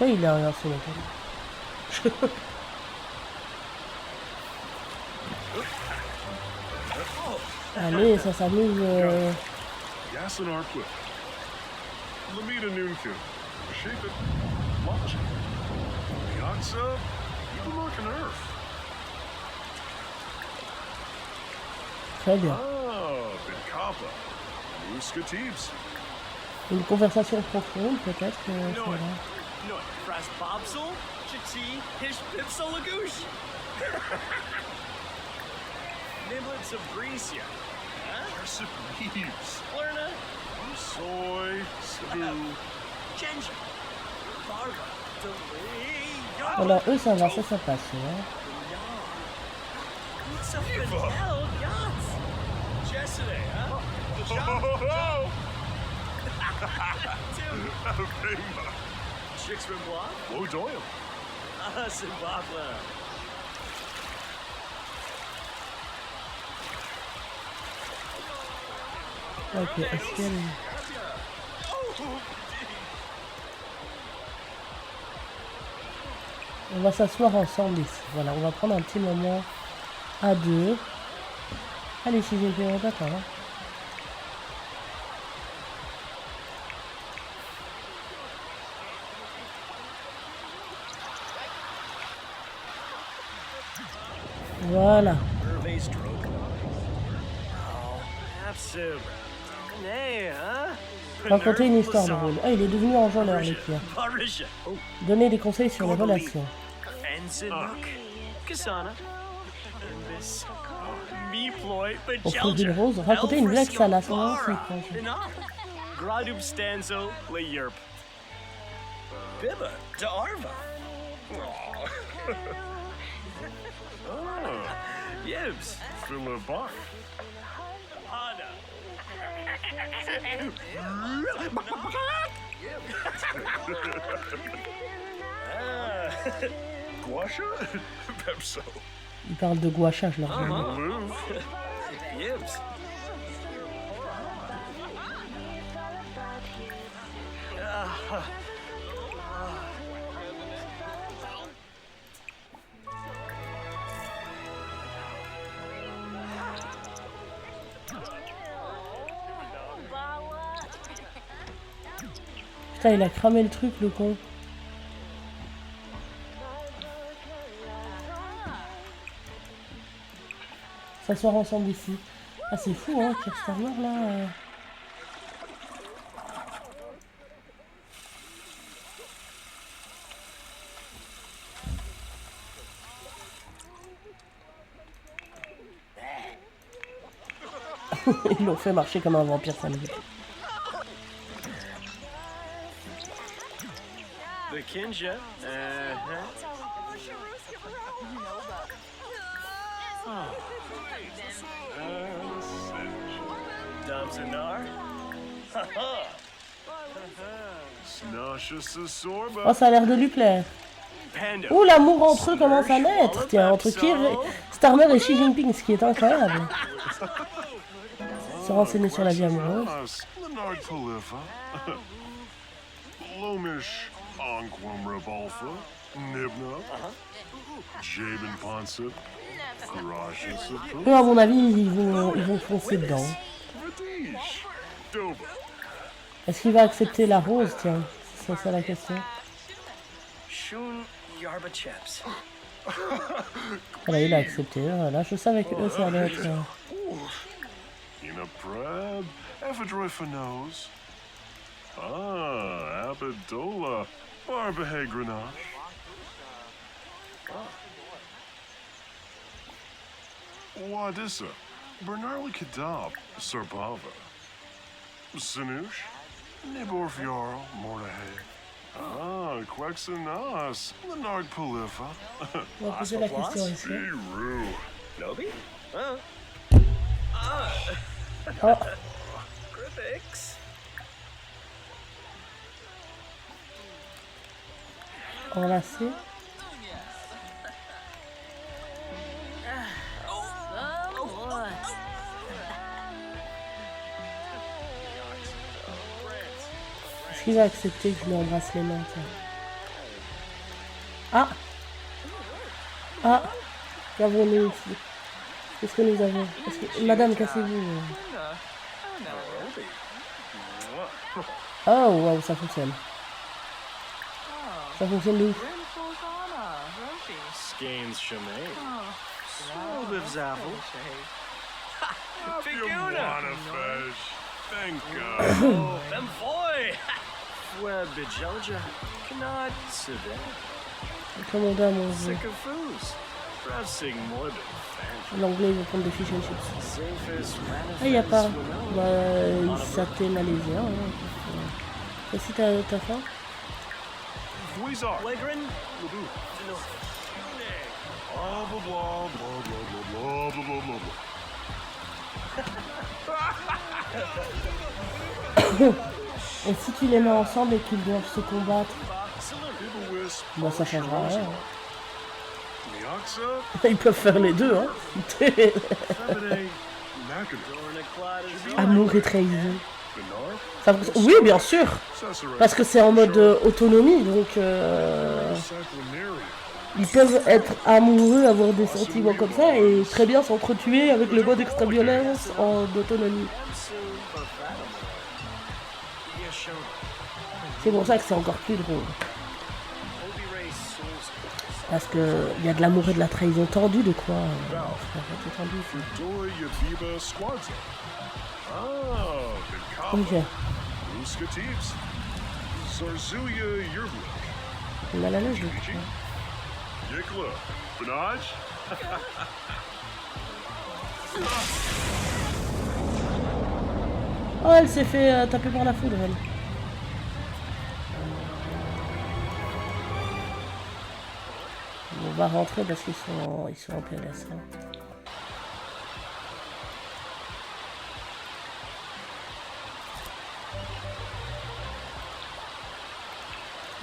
Speaker 1: Oui, il a rien sur le temps. Allez, ça s'amuse.
Speaker 2: Gas in our clip. Lamita Noonkin. Shape it. Logic. Beyond sub. Even like an earth.
Speaker 1: Très bien.
Speaker 2: Ah, Ben Kappa. Musketives.
Speaker 1: Une conversation profonde, peut-être.
Speaker 4: No, Fras Bobsel, Chati, Hish Pipsolagoosh. Niblets of Grecia.
Speaker 2: Crescent leaves.
Speaker 4: Lerna,
Speaker 2: Soy. Cebu.
Speaker 4: Ginger, Barba, Delay.
Speaker 1: Alors eux ça va, ça passe. Hein.
Speaker 4: What's up in hell, yachts? Yesterday, huh?
Speaker 2: Oh,
Speaker 4: Dude,
Speaker 2: Bimba.
Speaker 4: Chicks from Block?
Speaker 2: Low Doyle.
Speaker 4: Zimbabwe.
Speaker 1: Ok, est-ce qu'elle... On va s'asseoir ensemble ici. Voilà, on va prendre un petit moment à deux. Allez, si j'ai fait, on t'attend. Hein. Voilà.
Speaker 4: Hervé stroke. Oh, Absib. Hey, huh?
Speaker 1: Raconter une histoire de rôle. Ah, il est devenu enjôleur, le pire.
Speaker 4: Barisha.
Speaker 1: Donner des conseils sur les relations.
Speaker 4: Enzinuk. Kasana. Imbis. Meploy.
Speaker 1: Offrir une rose. Raconter une blague salace. Oh, c'est con, ça.
Speaker 4: Gradub stanzo. Le yerp. Bibba. De Arva. Yibs.
Speaker 2: Fill a buck.
Speaker 4: Hana.
Speaker 2: Guasha? Pepso.
Speaker 1: Il parle de guacha, je leur dis.
Speaker 2: Move.
Speaker 4: Yibs.
Speaker 1: Putain, il a cramé le truc, le con. S'asseoir ensemble ici. Ah, c'est fou, hein, Keir Starmer, là. Ils l'ont fait marcher comme un vampire samedi.
Speaker 4: The Kinja. Damsanar.
Speaker 2: Snasha Sasorba.
Speaker 1: Oh, ça a l'air de lui plaire.
Speaker 4: Panda.
Speaker 1: Ouh, l'amour entre eux commence à naître. Tiens, entre Starmer et Xi Jinping, ce qui est incroyable. Se renseigner sur la vie amoureuse.
Speaker 2: Leonard Polifa. Lomish Anquam Revolfa. Nibna. Jabin Ponsip. Garasha Sapu.
Speaker 1: Eux, à mon avis, ils vont foncer dedans.
Speaker 2: Vadish. Doba.
Speaker 1: Est-ce qu'il va accepter la rose, tiens? C'est ça la question.
Speaker 4: Shun Yarba Chaps.
Speaker 1: Voilà, il a accepté. Voilà, je savais que eux, ça allait être...
Speaker 2: Ina Preb. Ephedroiphanos. Ah, Abidola. Barbahe Grenache. Wadissa. Bernarli Kadab. Serbava. Sinush. Niborf Jarl. Mordahe. Ah, Quexanas. Leonard Polifa.
Speaker 1: On va poser la question ici.
Speaker 2: Beeroo.
Speaker 4: Nobi? Huh?
Speaker 1: Oh,
Speaker 4: Griffix.
Speaker 1: enlacé. Est-ce qu'il va accepter que je lui embrasse les mains, tiens? Ah! Ah! Qu'avons-nous ici? Qu'est-ce que nous avons? Madame, cassez-vous. Oh, wow, ça fonctionne. Ça fonctionne de ouf.
Speaker 4: Skanes Shemay. Swolbiv Zaffle.
Speaker 2: Wanna fish. Thank God.
Speaker 4: Oh, them boy! Web Bijelja. Cannot Sivet.
Speaker 1: Commandant, mon dieu.
Speaker 4: Sick of foos. Browsing Morbid.
Speaker 1: L'anglais, ils vont prendre des fish and chips.
Speaker 4: Zafis
Speaker 1: Ah, y a pas. Bah, ça t'est malaisien. Hein. Et si t'as faim?
Speaker 2: Weezar.
Speaker 4: Legrin.
Speaker 2: Blah, blah, blah, blah, blah, blah, blah, blah, blah, blah.
Speaker 1: Et si tu les mets ensemble et qu'ils doivent se combattre,
Speaker 2: Ibblewhisp,
Speaker 1: bah ça changera rien.
Speaker 2: Meoxia,
Speaker 1: Ils peuvent faire les deux, hein.
Speaker 2: Feminine, Mackinac,
Speaker 1: Amour et trahison.
Speaker 2: Bernard,
Speaker 1: Oui, bien sûr.
Speaker 2: Cesare,
Speaker 1: Parce que c'est en mode autonomie, donc
Speaker 2: Sacranaria,
Speaker 1: ils peuvent être amoureux, avoir des sentiments comme ça et très bien s'entretuer avec le mode extra-violence en autonomie. C'est pour ça que c'est encore plus drôle. Parce que il y a de l'amour et de la trahison tendue, de quoi c'est tendu.
Speaker 2: Fedora Yaviba Squadza. Ah, Vinkama,
Speaker 1: Ok,
Speaker 2: Muscatives, Zarzuya Yerblik,
Speaker 1: on a la logique.
Speaker 2: Gigi, Yikla, Benaj,
Speaker 1: Oh, elle s'est fait taper par la foudre, elle. On va rentrer parce qu'ils sont en PLS. Hein.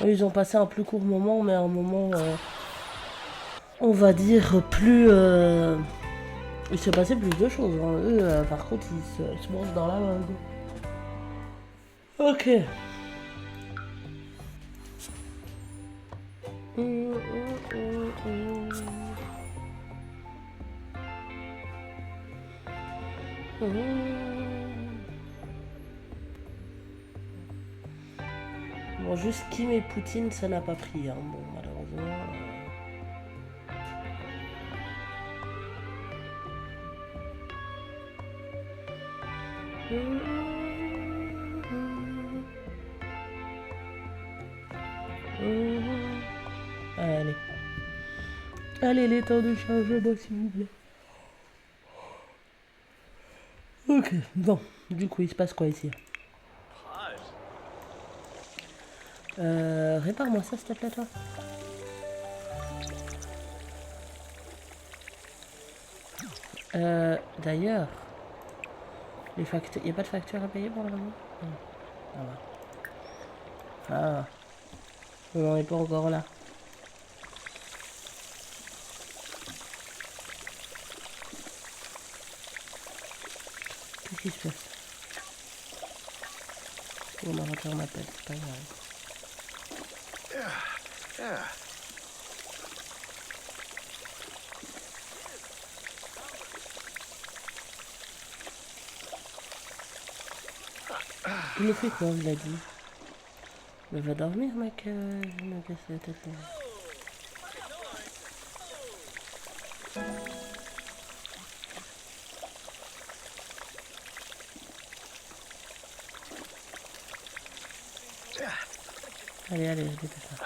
Speaker 1: Eux, ils ont passé un plus court moment, mais un moment, on va dire, plus... Il s'est passé plus de choses. Hein. Eux, par contre, ils se mangent dans la langue. Ok. Bon, juste Kim et Poutine, ça n'a pas pris. Hein. Bon, malheureusement. Allez. Allez, les temps de chargement, s'il vous plaît. Ok, bon. Du coup, il se passe quoi ici? Répare-moi ça, s'il te plaît, toi. D'ailleurs, les factures... Il n'y a pas de facture à payer pour le moment? Non. Ah, ouais. Ah. On n'en est pas encore là. Qu'est-ce qui se passe? Mon ordinateur m'appelle, c'est pas grave.
Speaker 2: yeah.
Speaker 1: Il me fait quoi, il a dit? Mais va dormir, mec, je me casse la tête là. Allez, allez, je dépêche ça.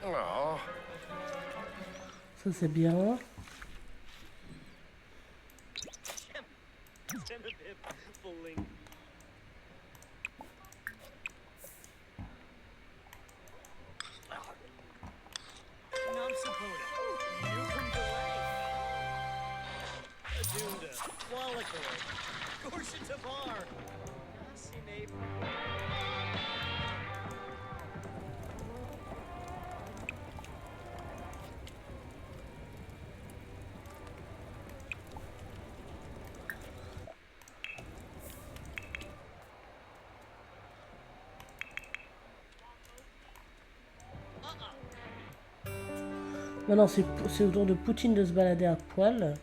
Speaker 2: Oh,
Speaker 1: Ça c'est bien. Maintenant c'est au tour de Poutine de se balader à poil.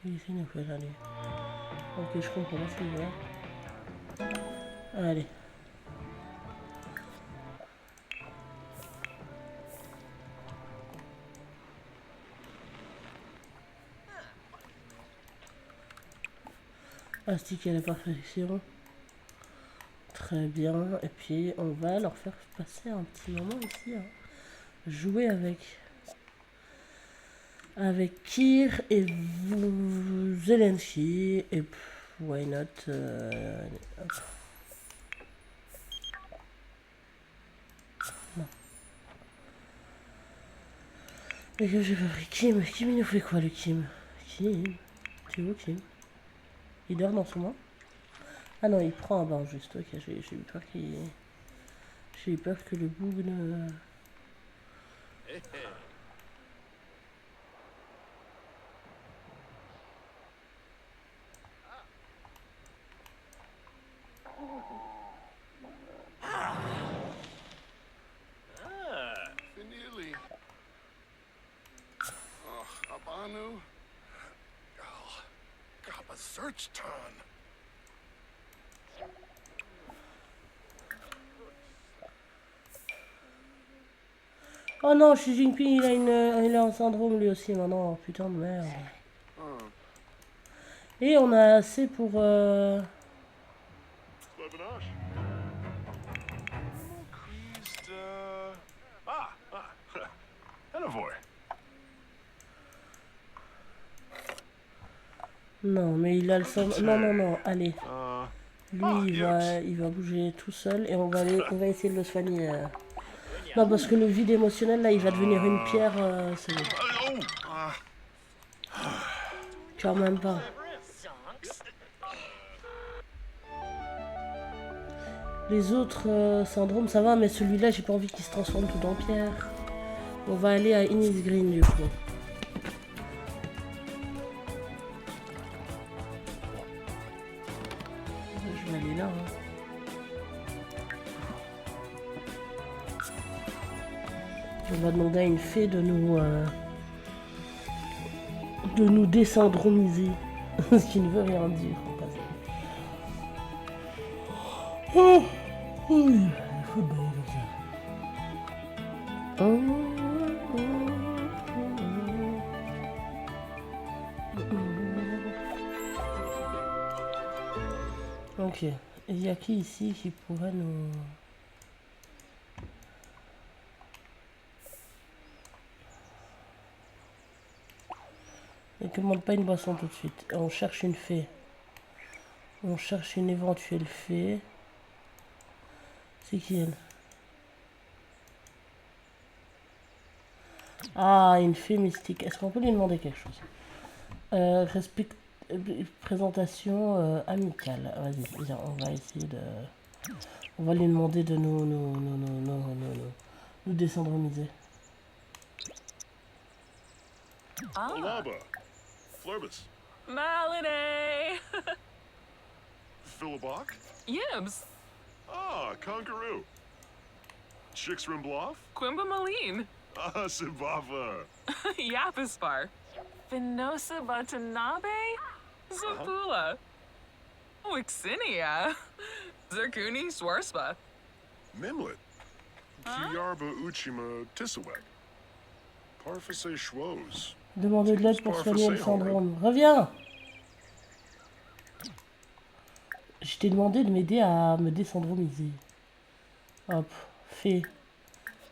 Speaker 1: Ici, il faut aller. Ok, je comprends ce qu'il veut. Allez. Astiquer à la perfection. Très bien. Et puis, on va leur faire passer un petit moment ici. Hein. Jouer avec Kir et Zelensky. Et why not hop. Non. Et que j'ai pas pris Kim. Kim, il nous fait quoi, le Kim? Kim? Tu vois Kim? Il dort dans son bain? Ah non, il prend un bain juste. Ok, j'ai eu peur qu'il... J'ai eu peur que le boug ne...
Speaker 2: Finili. Abanu. Kappa search ton.
Speaker 1: Oh non, Xi Jinping, il a un syndrome lui aussi maintenant. Putain de merde. Et on a assez pour...
Speaker 2: Slevinosh. Creased, Enavoy.
Speaker 1: Non, mais il a le syndrome... Non, non, non, allez. Lui,
Speaker 2: yes.
Speaker 1: il va bouger tout seul et on va essayer de le soigner. Non, parce que le vide émotionnel, là, il va devenir une pierre. C'est bon. Quand même pas. Les autres syndromes, ça va, mais celui-là, j'ai pas envie qu'il se transforme tout en pierre. On va aller à Innis Green, du coup. Je vais aller là, hein. On va demander à une fée de nous désyndromiser. Ce qui ne veut rien dire. Oh, oui, il faut bailler comme ça. Ok. Il y a qui ici qui pourrait nous... Ne commande pas une boisson tout de suite. On cherche une fée. On cherche une éventuelle fée. C'est qui elle? Ah, une fée mystique. Est-ce qu'on peut lui demander quelque chose? Présentation amicale. Vas-y, viens, on va essayer de... On va lui demander de nous désyndromiser.
Speaker 2: Alaba. Flurbus.
Speaker 6: Malinae!
Speaker 2: Philibok.
Speaker 6: Yibs!
Speaker 2: Ah, Congaroo. Chixrimbloff.
Speaker 6: Quimba Maline!
Speaker 2: Ah, Simbava.
Speaker 6: Yapispar! Venosa Watanabe? Zapula! Wixinia! Zircuni Swarspa!
Speaker 2: Mimlet. Kiyarba Uchima Tisawek. Parfase Schwoz.
Speaker 1: Demandez de l'aide pour soigner le syndrome. Reviens! Je t'ai demandé de m'aider à me désyndromiser. Hop, fais.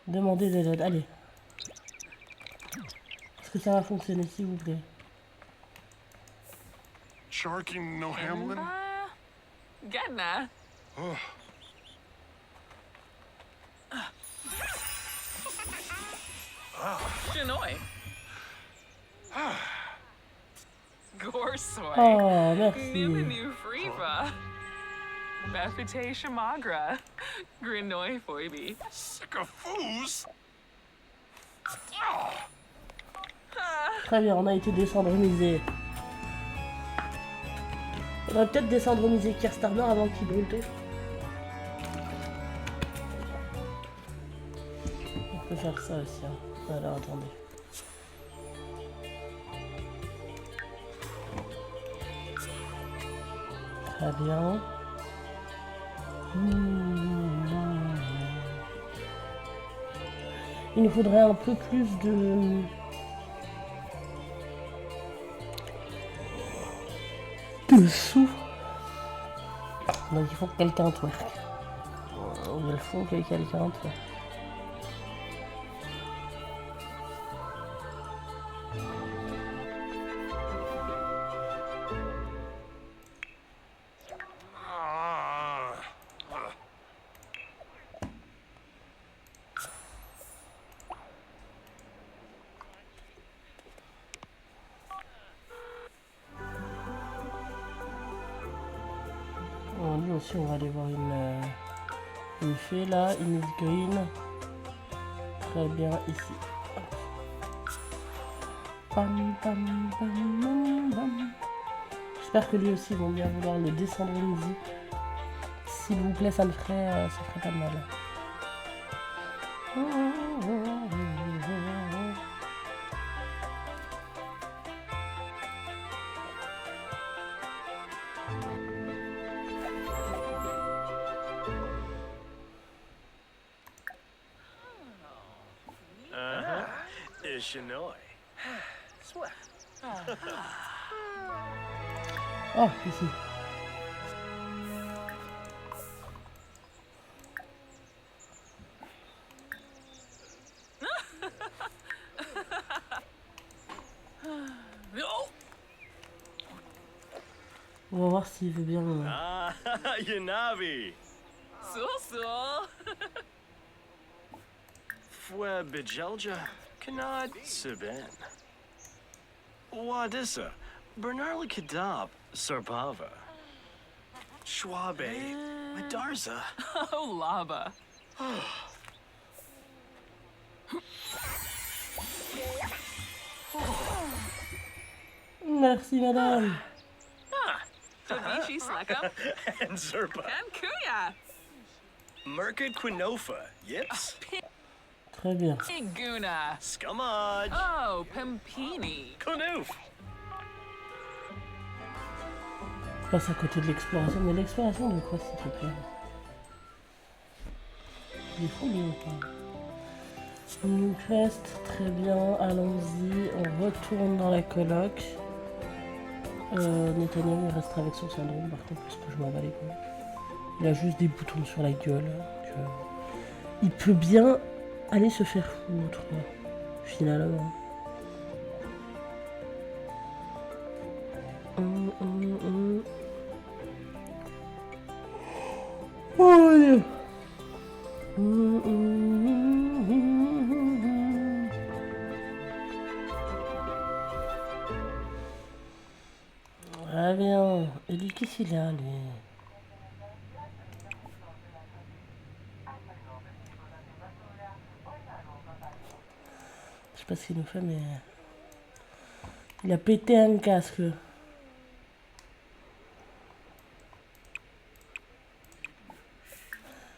Speaker 1: Demandez de l'aide. Allez. Est-ce que ça va fonctionner, s'il vous plaît?
Speaker 2: Sharking no Hamlin.
Speaker 6: Getna!
Speaker 2: Oh,
Speaker 6: Shinoy! Gorsoy!
Speaker 1: Oh, merci.
Speaker 6: Numenu Friva! Befite Shamagra! Grinoy Foibi!
Speaker 2: Sycophus.
Speaker 1: Très bien, on a été désyndromisé. On va peut-être désyndromiser Kirstarmer avant qu'il brûle tout. On peut faire ça aussi. Hein. Alors, attendez. Très bien. Il nous faudrait un peu plus de sous. Donc il faut que quelqu'un twerk. Il faut que quelqu'un twerk. Lui aussi, on va aller voir une fée là, une green. Très bien, ici. Pam, pam, pam, pam, pam. J'espère que lui aussi vont bien vouloir le descendre easy. S'il vous plaît, ça ferait pas de mal.
Speaker 4: Ishinoy.
Speaker 5: Sweat.
Speaker 1: Oh, ici.
Speaker 6: No!
Speaker 1: On va voir s'il veut bien.
Speaker 4: Ah, Yanabi.
Speaker 6: Sul.
Speaker 4: Fue Bijelja. Kanad Siben. Wadissa. Bernarli Kadab. Sarbava. Schwabe. Madarza.
Speaker 6: Oh, lava.
Speaker 1: Merci, madame.
Speaker 6: Davichi Sleka.
Speaker 4: And Zerpa.
Speaker 6: And Kuya.
Speaker 4: Merkid Quinofa. Yips.
Speaker 1: Très bien.
Speaker 6: Iguna.
Speaker 4: Scumaj.
Speaker 6: Oh, Pimpini.
Speaker 4: Kunoof.
Speaker 1: Je passe à côté de l'exploration. Mais l'exploration de quoi, s'il te plaît? Il est fou, lui, ou pas? New Crest, très bien. Allons-y. On retourne dans la coloc. Netanyahu il restera avec son syndrome, par contre, parce que je m'en bats les couilles. Il a juste des boutons sur la gueule. Il peut bien aller se faire foutre, finalement. Oh Dieu. Très bien. Et lui, qu'est-ce qu'il a, lui? Je sais pas ce qu'il nous fait, mais... Il a pété un casque.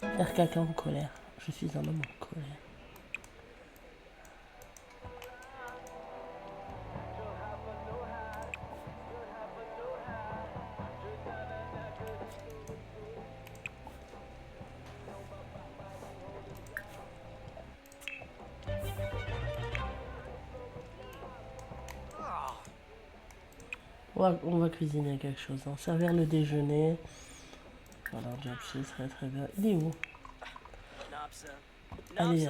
Speaker 1: RKK en colère. Je suis un homme en colère. On va cuisiner quelque chose, hein. Servir le déjeuner. Voilà, Japsi serait très bien. Il est où? Allez,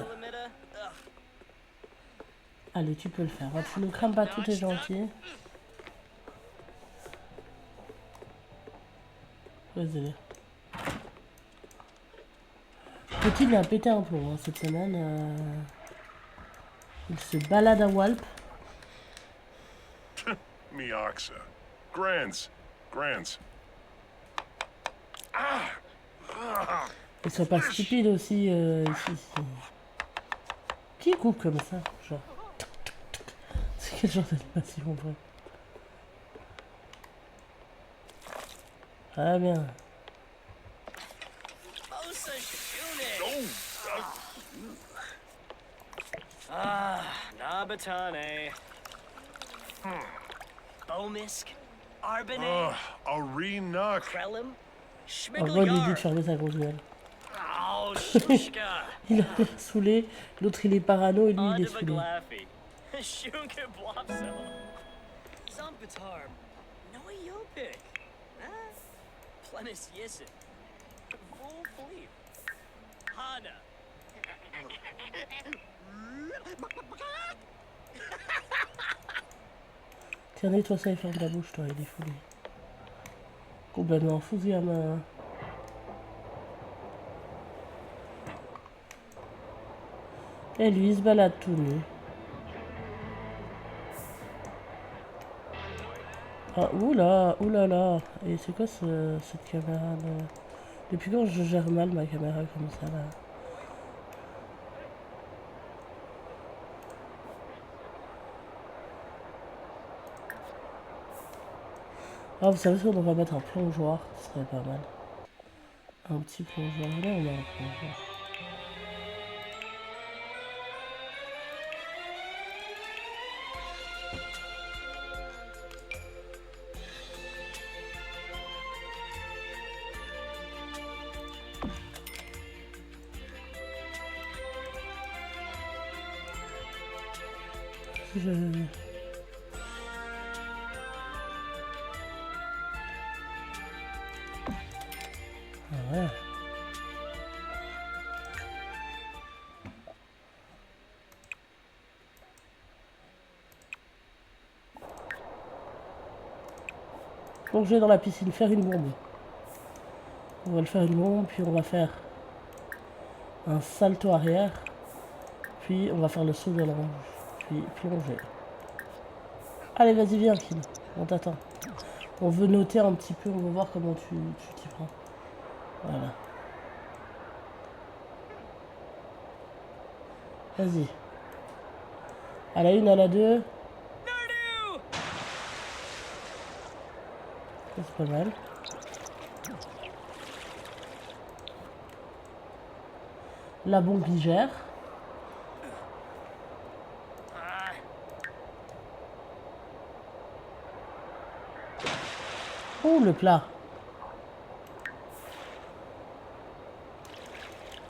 Speaker 1: allez, tu peux le faire. Hein. Tu ne crames pas tout, t'es gentil. Vas-y. Petit, il a pété un plomb hein, cette semaine. Il se balade à Walp.
Speaker 2: Mioxa. Grants.
Speaker 1: Ils sont pas stupides aussi ici. Qui coupe comme ça? Genre. C'est quel genre d'animation en vrai? Très bien.
Speaker 4: Ah, Nabatane. Bomisk. Arbane.
Speaker 2: Arena.
Speaker 4: Krellum.
Speaker 1: On va lui dire de
Speaker 4: Schmigglyar.
Speaker 1: fermer sa grosse gueule.
Speaker 4: Oh, Shushka.
Speaker 1: Il a l'air saoulé, l'autre il est parano et lui il est saoulé.
Speaker 4: Adabaglaffy. Shunka Blopso. Zombatarb. Noyopik. Plenus Yisin. Full fleet. Hana.
Speaker 1: Tiens, nettoie ça et ferme la bouche, toi, il est fou, lui. Complètement fou, ce gamin. Et lui, il se balade tout nu. Ah, oula, oulala. Et c'est quoi cette caméra là? Depuis quand je gère mal ma caméra comme ça là? Ah, vous savez ce qu'on devrait mettre un plongeoir, ce serait pas mal. Un petit plongeoir, là on a un plongeoir. Je... Ah ouais. Plonger dans la piscine, faire une bombe. On va le faire une bombe, puis on va faire un salto arrière, puis on va faire le saut de l'ange, puis plonger. Allez, vas-y, viens, Kim, on t'attend. On veut noter un petit peu, on va voir comment tu t'y prends. Voilà. Vas-y. À la une, à la deux. C'est pas mal. La bombe y gère. Oh, le plat.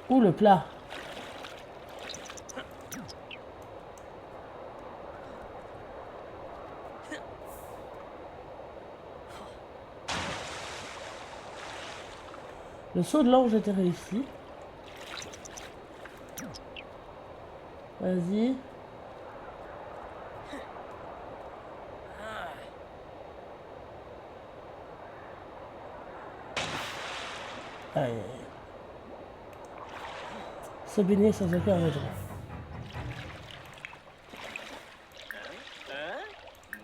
Speaker 1: Oh, le plat. Le saut de l'ange était réussi. Vas-y. Allez. Se baigner sans aucun regret.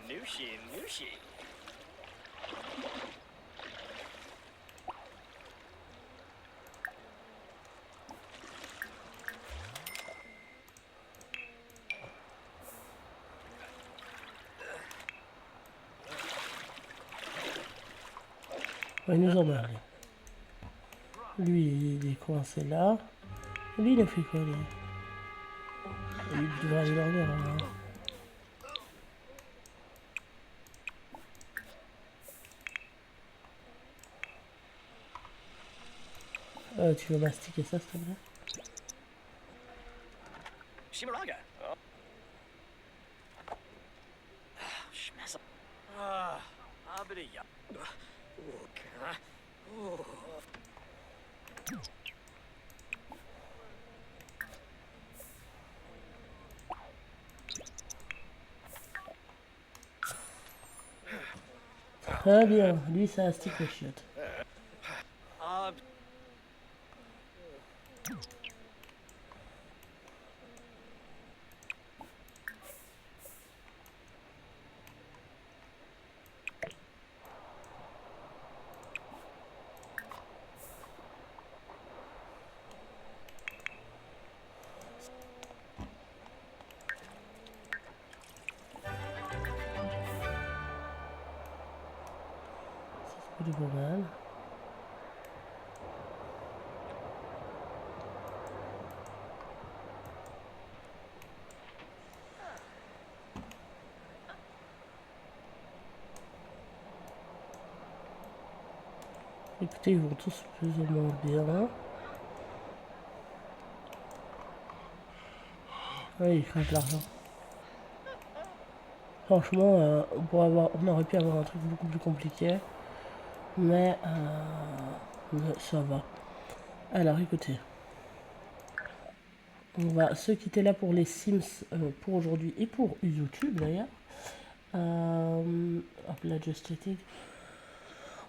Speaker 4: Nushi, Nushi.
Speaker 1: Ouais, il nous emmerde. Lui, il est coincé là. Lui, il a fait quoi, lui? Il devrait aller dormir, hein. Tu veux mastiquer ça, s'il te plaît?
Speaker 4: Shimaraga. Oh. Schmessa. Ah, Abadiya.
Speaker 1: Très bien. Lui, ça astique les chiottes. Du bon mal. Écoutez, ils vont tous plus ou moins bien. Oui, ils crachent l'argent. Franchement, on aurait pu avoir un truc beaucoup plus compliqué. mais ça va. Alors écoutez, on va se quitter là pour les Sims pour aujourd'hui et pour YouTube d'ailleurs. Hop là, Just Chatting.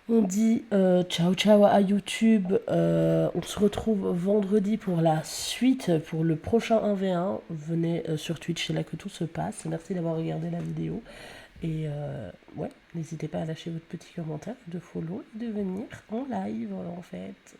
Speaker 1: On dit ciao ciao à YouTube. On se retrouve vendredi pour la suite, pour le prochain 1v1. Venez sur Twitch, c'est là que tout se passe. Merci d'avoir regardé la vidéo. Et ouais, n'hésitez pas à lâcher votre petit commentaire, de follow et de venir en live en fait.